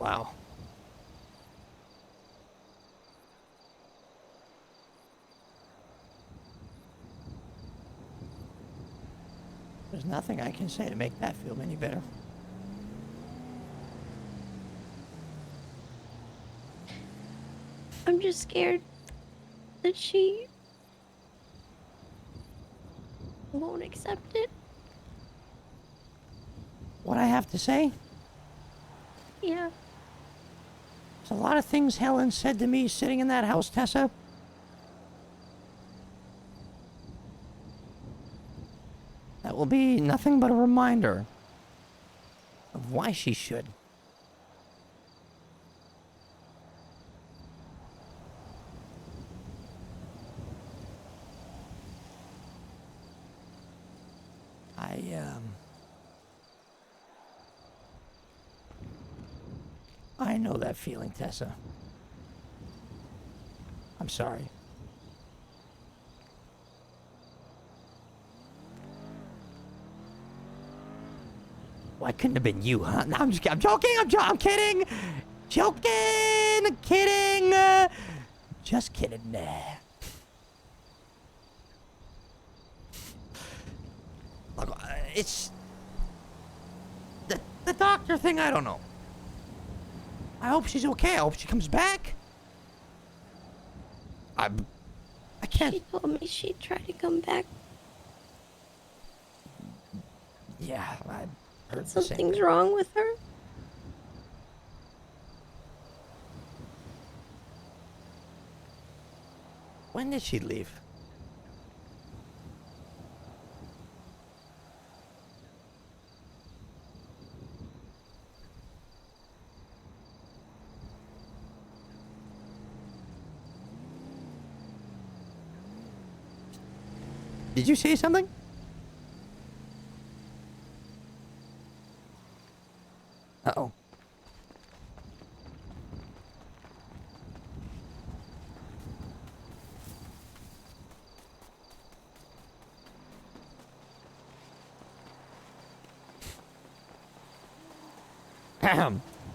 Wow. There's nothing I can say to make that feel any better. I'm just scared that she won't accept it. What I have to say? Yeah. There's a lot of things Helen said to me sitting in that house, Tessa. That will be nothing but a reminder of why she should. I know that feeling, Tessa. I'm sorry. Why couldn't have been you, huh? No, I'm just I'm joking. I'm kidding. Joking. Kidding. Just kidding. Look, it's the doctor thing. I don't know. I hope she's okay. I hope she comes back. I can't. She told me she'd try to come back. Yeah, I heard the same. Something's wrong with her. When did she leave? Did you say something? Uh-oh.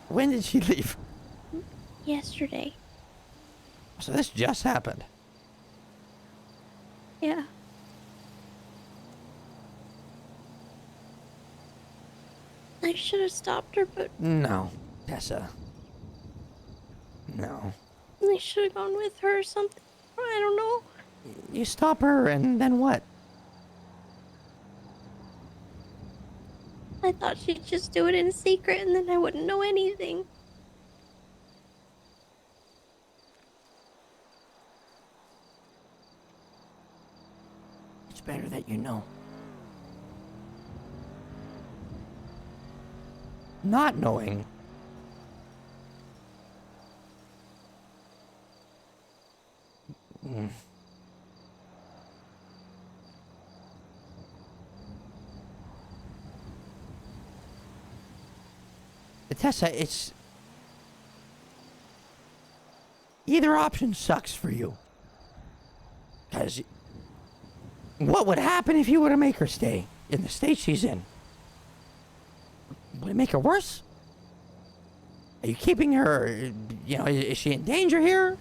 When did she leave? Yesterday. So this just happened. Yeah. I should have stopped her, but No, Tessa. No. I should have gone with her or something. I don't know. You stop her and then what? I thought she'd just do it in secret and then I wouldn't know anything. It's better that you know. Not knowing. Mm. Tessa, it's... Either option sucks for you. Because... What would happen if you were to make her stay in the state she's in? Would it make her worse? Are you keeping her... You know, is she in danger here?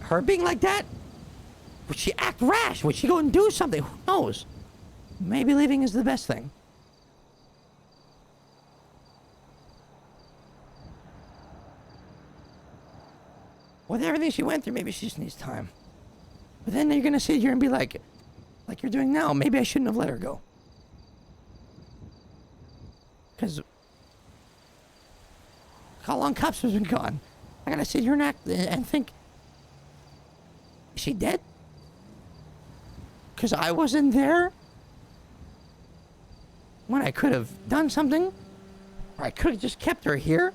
Her being like that? Would she act rash? Would she go and do something? Who knows? Maybe leaving is the best thing. With everything she went through, maybe she just needs time. But then you're gonna sit here and be like you're doing now, maybe I shouldn't have let her go. Because how long Cups has been gone? I gotta sit here and act and think, is she dead? Because I wasn't there when I could have done something, or I could have just kept her here.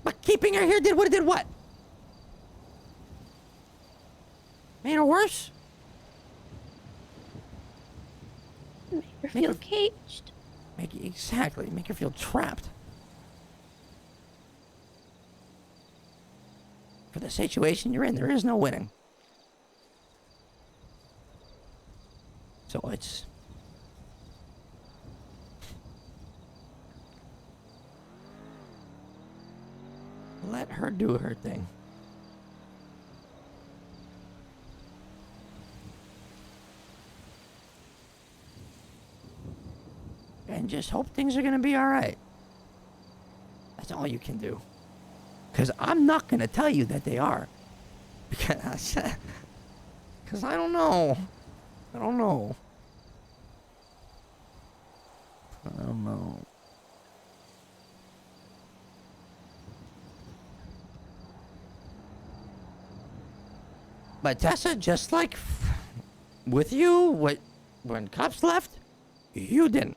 But keeping her here did what? Made her worse? Make her feel caged. Exactly. Make her feel trapped. For the situation you're in, there is no winning. So it's... Let her do her thing. And just hope things are gonna be alright. That's all you can do. Because I'm not gonna tell you that they are. Because I don't know. I don't know. I don't know. But Tessa, just like with you, when Cops left, you didn't.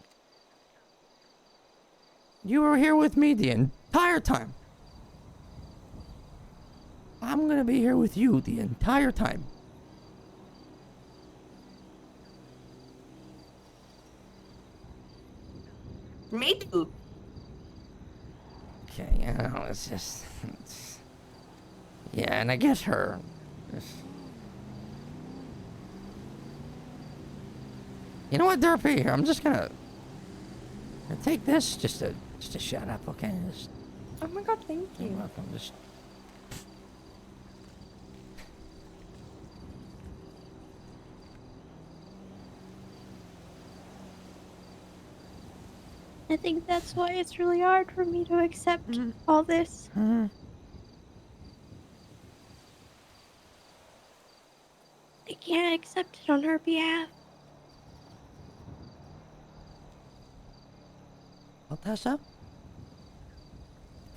You were here with me the entire time. I'm gonna be here with you the entire time. Me too. Okay, you know, it's just... yeah, and I guess her. You know what, Derpy? Here, I'm just gonna take this just to shut up, okay? Just, Oh my god, thank you're you. welcome. Just... I think that's why it's really hard for me to accept all this. I can't accept it on her behalf. Well, Tessa, at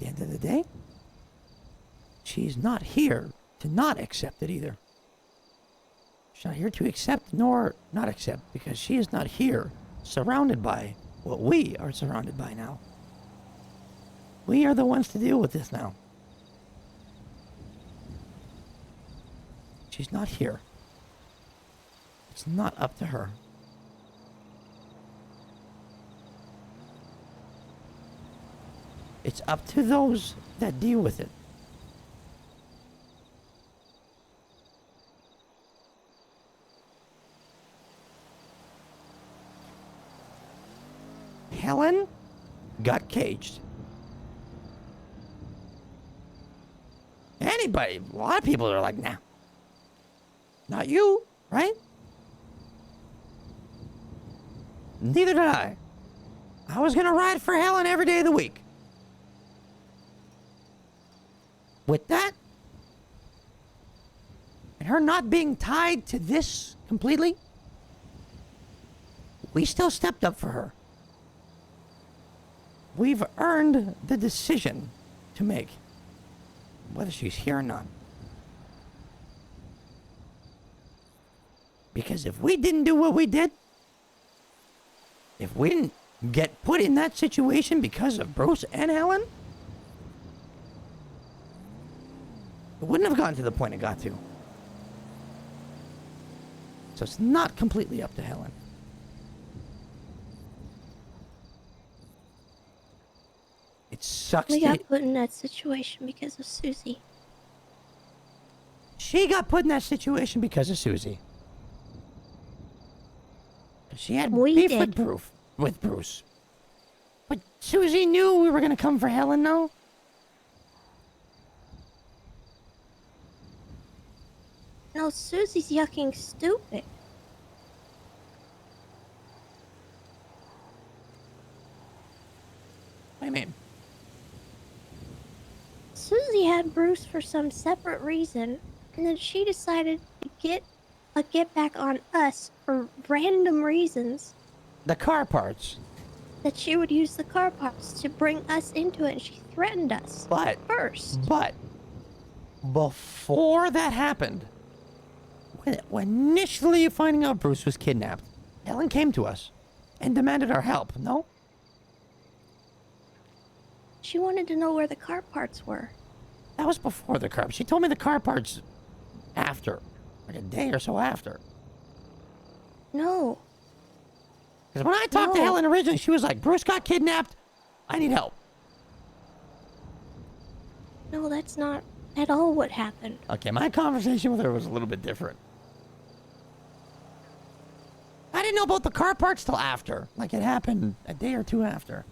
the end of the day, she's not here to not accept it either. She's not here to accept nor not accept, because she is not here surrounded by what we are surrounded by now. We are the ones to deal with this now. She's not here. It's not up to her. It's up to those that deal with it. Helen got caged. Anybody, a lot of people are like, nah. Not you, right? Neither did I. I was gonna ride for Helen every day of the week. With that, and her not being tied to this completely, we still stepped up for her. We've earned the decision to make, whether she's here or not. Because if we didn't do what we did, if we didn't get put in that situation because of Bruce and Helen, it wouldn't have gotten to the point it got to. So it's not completely up to Helen. It sucks. We got put in that situation because of Susie. She got put in that situation because of Susie. She had beef with Bruce. But Susie knew we were going to come for Helen, no? No, Susie's yucking stupid. What do you mean? Susie had Bruce for some separate reason, and then she decided to get back on us for random reasons. The car parts. That she would use the car parts to bring us into it, and she threatened us first. But before that happened, when initially finding out Bruce was kidnapped, Helen came to us and demanded our help, no? She wanted to know where the car parts were. That was before the car. She told me the car parts after. Like a day or so after. No. Because when I talked to No. Helen originally, she was like, Bruce got kidnapped. I need help. No, that's not at all what happened. Okay, my conversation with her was a little bit different. I didn't know about the car parts till after. Like it happened a day or two after.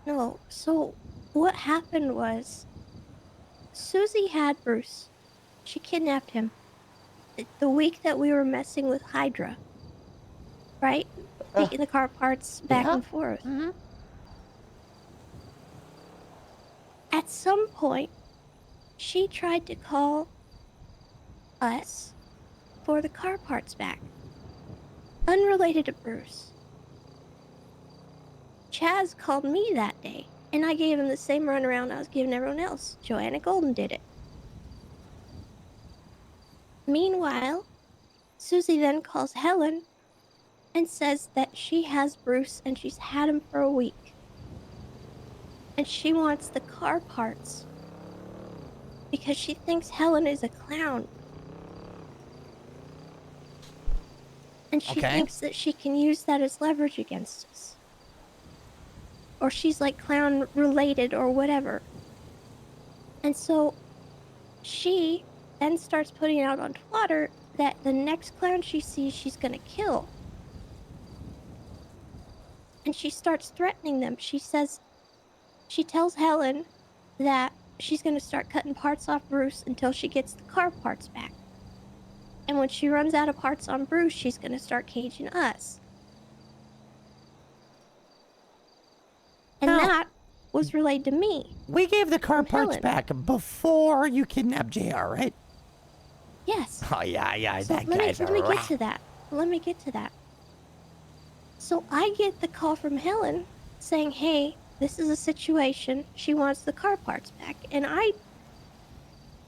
No, so what happened was Susie had Bruce. She kidnapped him the week that we were messing with Hydra. Right? Taking the car parts back and forth. Mm-hmm. At some point, she tried to call us for the car parts back. Unrelated to Bruce. Chaz called me that day, and I gave him the same runaround I was giving everyone else. Joanna Golden did it. Meanwhile, Susie then calls Helen and says that she has Bruce and she's had him for a week. And she wants the car parts because she thinks Helen is a clown. And she thinks that she can use that as leverage against us. Or she's like clown related or whatever. And so she then starts putting out on Twitter that the next clown she sees, she's gonna kill. And she starts threatening them. She tells Helen that she's gonna start cutting parts off Bruce until she gets the car parts back. And when she runs out of parts on Bruce, she's gonna start caging us. And that was relayed to me. We gave the car parts Helen. back before you kidnapped JR, right? Yes. Oh, yeah, So that let guy's me get to that. Let me get to that. So I get the call from Helen saying, hey, this is a situation. She wants the car parts back. And I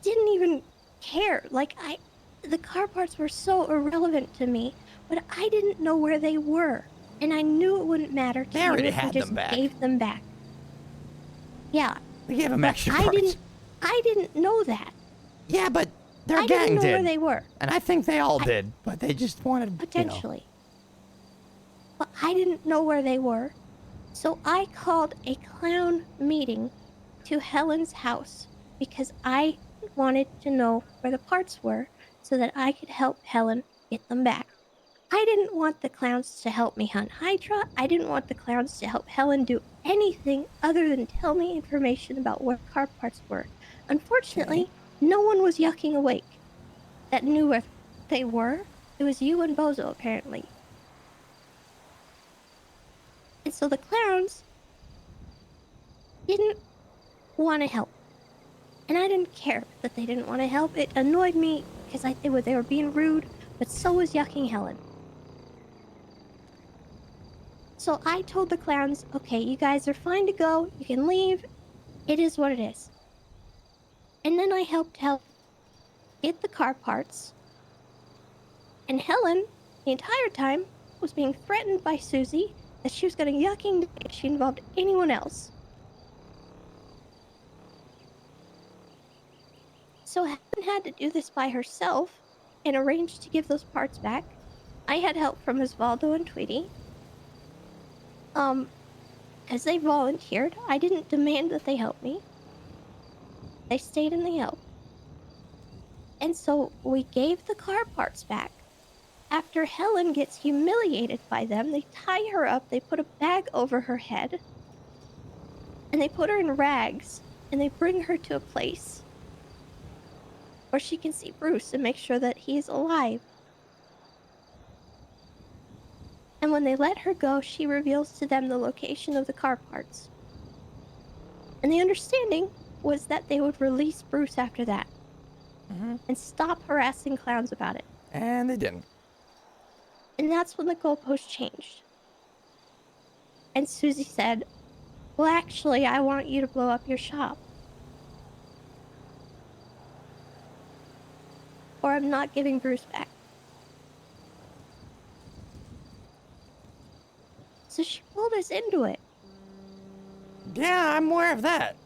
didn't even care. The car parts were so irrelevant to me, but I didn't know where they were. And I knew it wouldn't matter to They me already if I had just them back. gave them back. Yeah. We gave him But extra parts. I didn't know that. Yeah, but their I gang didn't know did. where they were. And I think they all did, but they just wanted, Potentially. But I didn't know where they were. So I called a clown meeting to Helen's house because I wanted to know where the parts were so that I could help Helen get them back. I didn't want the clowns to help me hunt Hydra. I didn't want the clowns to help Helen do anything other than tell me information about where car parts were. Unfortunately, no one was yucking awake that knew where they were. It was you and Bozo, apparently. And so the clowns didn't want to help. And I didn't care that they didn't want to help. It annoyed me because they were being rude, but so was yucking Helen. So I told the clowns, okay, you guys are fine to go. You can leave. It is what it is. And then I helped get the car parts. And Helen, the entire time, was being threatened by Susie that she was going to yucking if she involved anyone else. So Helen had to do this by herself and arranged to give those parts back. I had help from Osvaldo and Tweety. Because they volunteered, I didn't demand that they help me. They stayed and they helped. And so we gave the car parts back. After Helen gets humiliated by them, they tie her up, they put a bag over her head, and they put her in rags, and they bring her to a place where she can see Bruce and make sure that he is alive. And when they let her go, she reveals to them the location of the car parts. And the understanding was that they would release Bruce after that and stop harassing clowns about it. And they didn't. And that's when the goalpost changed. And Susie said, well, actually, I want you to blow up your shop. Or I'm not giving Bruce back. So she pulled us into it. Yeah, I'm aware of that.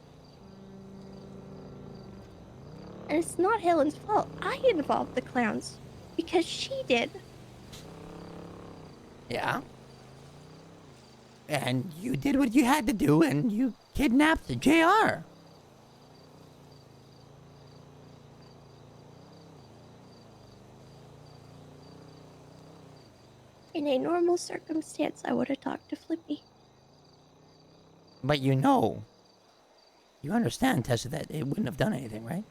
And it's not Helen's fault. I involved the clowns. Because she did. Yeah. And you did what you had to do, and you kidnapped the JR. In a normal circumstance, I would have talked to Flippy. But you understand, Tessa, that it wouldn't have done anything, right?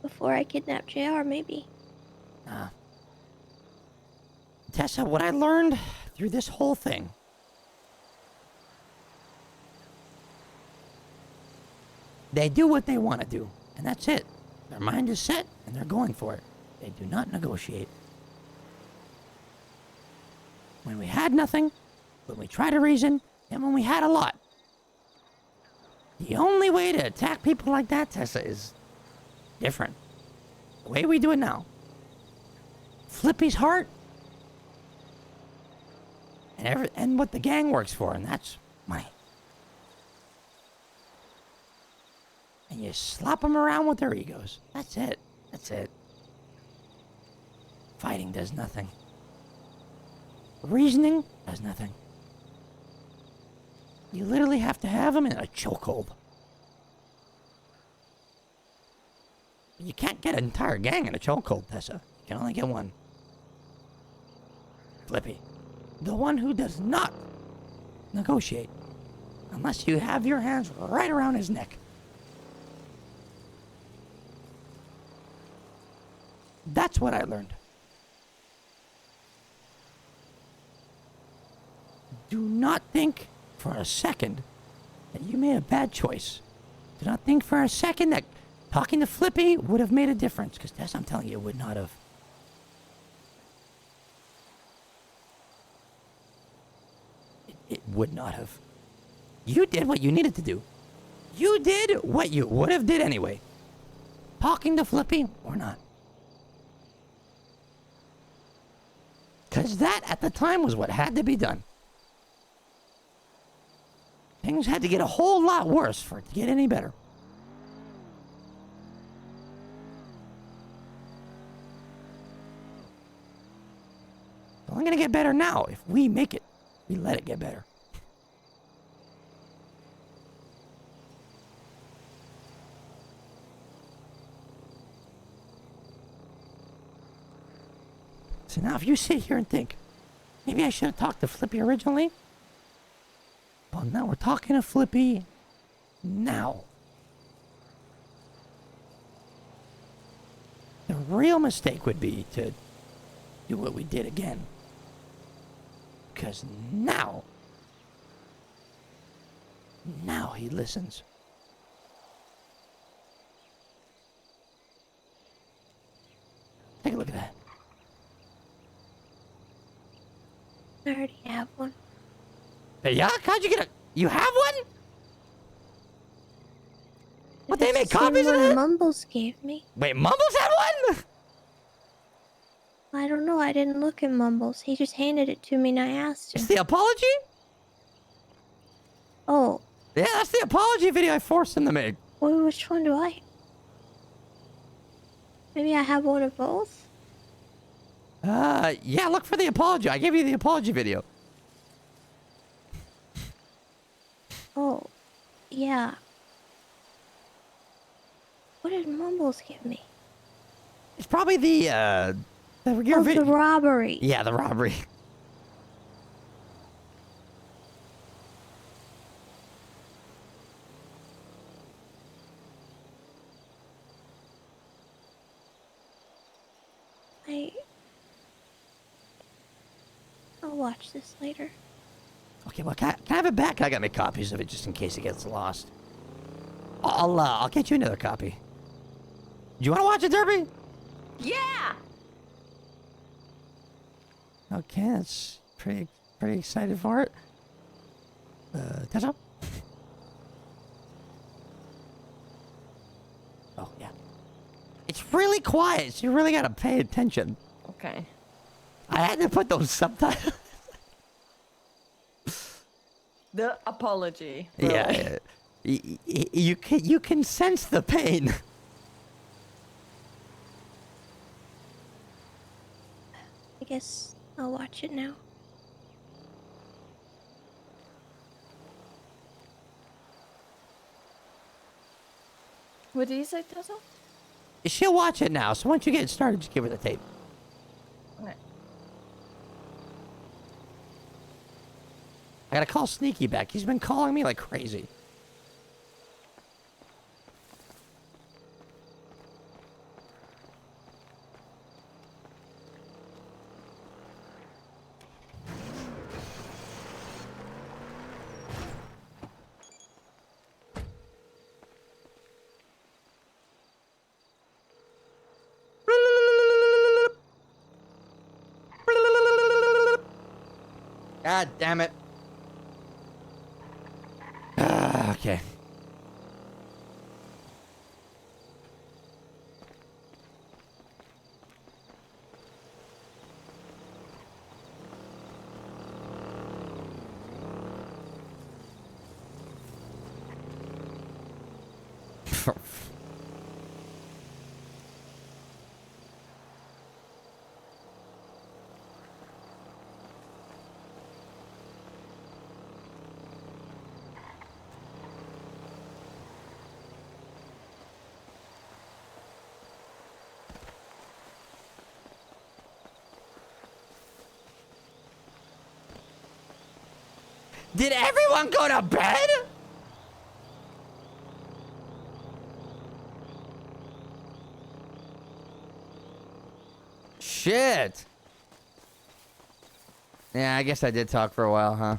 Before I kidnapped JR, maybe. Tessa, what I learned through this whole thing, they do what they want to do, and that's it. Their mind is set, and they're going for it. They do not negotiate. When we had nothing, when we tried to reason, and when we had a lot. The only way to attack people like that, Tessa, is different. The way we do it now. Flippy's heart, and what the gang works for, and that's money. And you slap them around with their egos. That's it. That's it. Fighting does nothing. Reasoning does nothing. You literally have to have them in a chokehold. You can't get an entire gang in a chokehold, Tessa. You can only get one. Flippy. The one who does not negotiate. Unless you have your hands right around his neck. That's what I learned. Do not think for a second that you made a bad choice. Do not think for a second that talking to Flippy would have made a difference. Because Tess, I'm telling you, it would not have. It would not have. You did what you needed to do. You did what you would have did anyway. Talking to Flippy or not. Because that, at the time, was what had to be done. Things had to get a whole lot worse for it to get any better. It's only going to get better now if we make it. We let it get better. So now if you sit here and think, maybe I should have talked to Flippy originally. Well, now we're talking to Flippy now. The real mistake would be to do what we did again. Because now he listens. I already have one. Yeah? How'd you get a... You have one? What, they It's make the same copies of one that? Mumbles gave me. Wait, Mumbles had one? I don't know. I didn't look at Mumbles. He just handed it to me and I asked It's him. the apology? Oh, Yeah, that's the apology video I forced him to make. well, which one do I? Maybe I have one of both? Yeah, look for the apology. I gave you the apology video. Oh, yeah. What did Mumbles give me? It's probably the The robbery. Yeah, the robbery. I'll watch this later. Okay, well, can I have it back? I got my copies of it just in case it gets lost. I'll get you another copy. Do you want to watch it, Derby? Yeah. Okay, that's pretty excited for it. Tessa? Oh, yeah. It's really quiet, so you really gotta pay attention. Okay. I had to put those subtitles. The apology. Yeah, you can sense the pain. I guess I'll watch it now. What did you say, Tessa? She'll watch it now, so once you get started, just give her the tape. Okay. I gotta call Sneaky back. He's been calling me like crazy. God damn it. Okay. Did everyone go to bed? Shit. Yeah, I guess I did talk for a while, huh?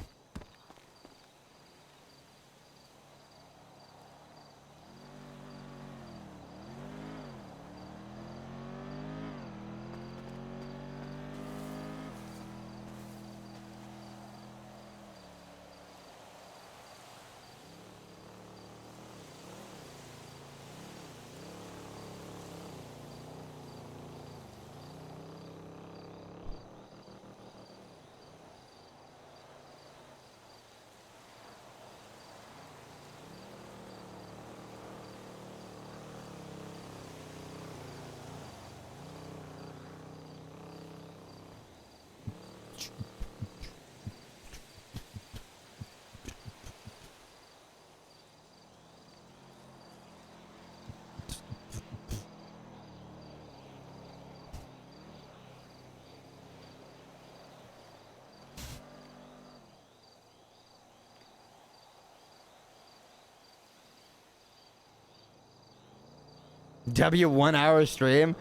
W 1 hour stream?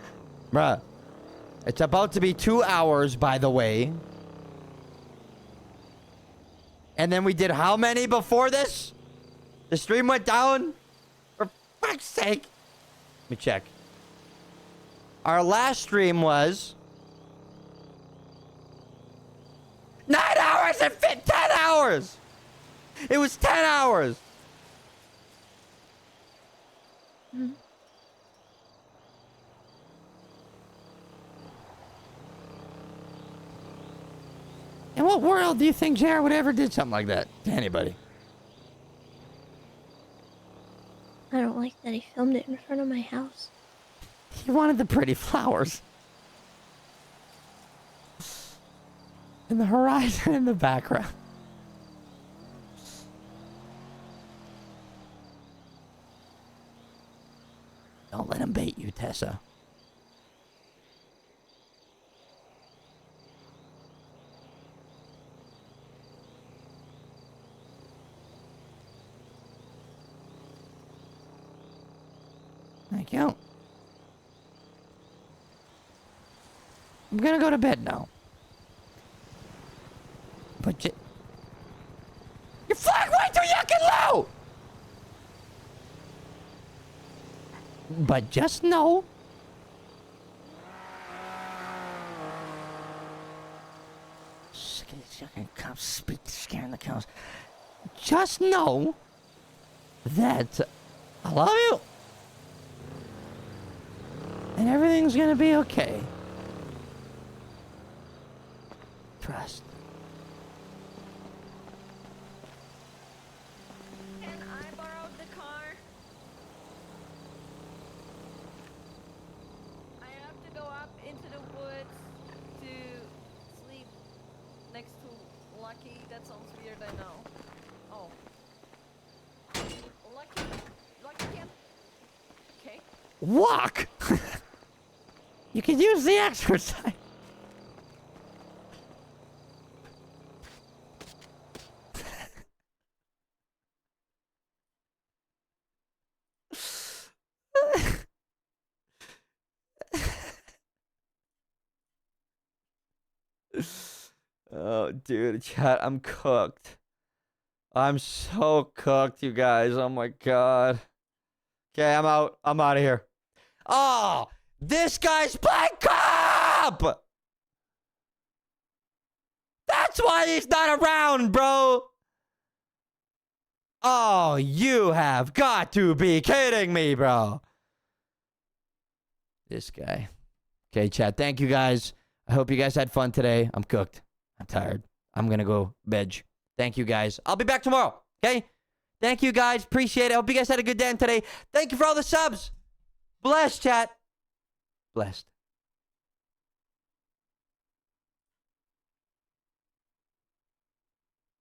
Bruh. It's about to be 2 hours, by the way. And then we did how many before this? The stream went down? For fuck's sake. Let me check. Our last stream was 9 hours! I said 10 hours. It was 10 hours. Mhm. In what world do you think Jared would ever did something like that to anybody? I don't like that he filmed it in front of my house. He wanted the pretty flowers. And the horizon in the background. Don't let him bait you, Tessa. Thank you. I'm gonna go to bed now. But you're flying way too yucking low! But just know... Cops speak, scaring the cows. Just know that I love you. And everything's gonna be okay. Trust. Can I borrow the car? I have to go up into the woods to sleep next to Lucky. That sounds weird, I know. Oh. Lucky can't... Okay. Walk! You could use the exercise. Oh, dude, chat, I'm cooked. I'm so cooked, you guys. Oh my god. Okay, I'm out. I'm out of here. Oh, this guy's playing cop! That's why he's not around, bro. Oh, you have got to be kidding me, bro. This guy. Okay, chat. Thank you guys. I hope you guys had fun today. I'm cooked. I'm tired. I'm gonna go veg. Thank you guys. I'll be back tomorrow. Okay? Thank you guys. Appreciate it. I hope you guys had a good day today. Thank you for all the subs. Blessed, chat. Blessed.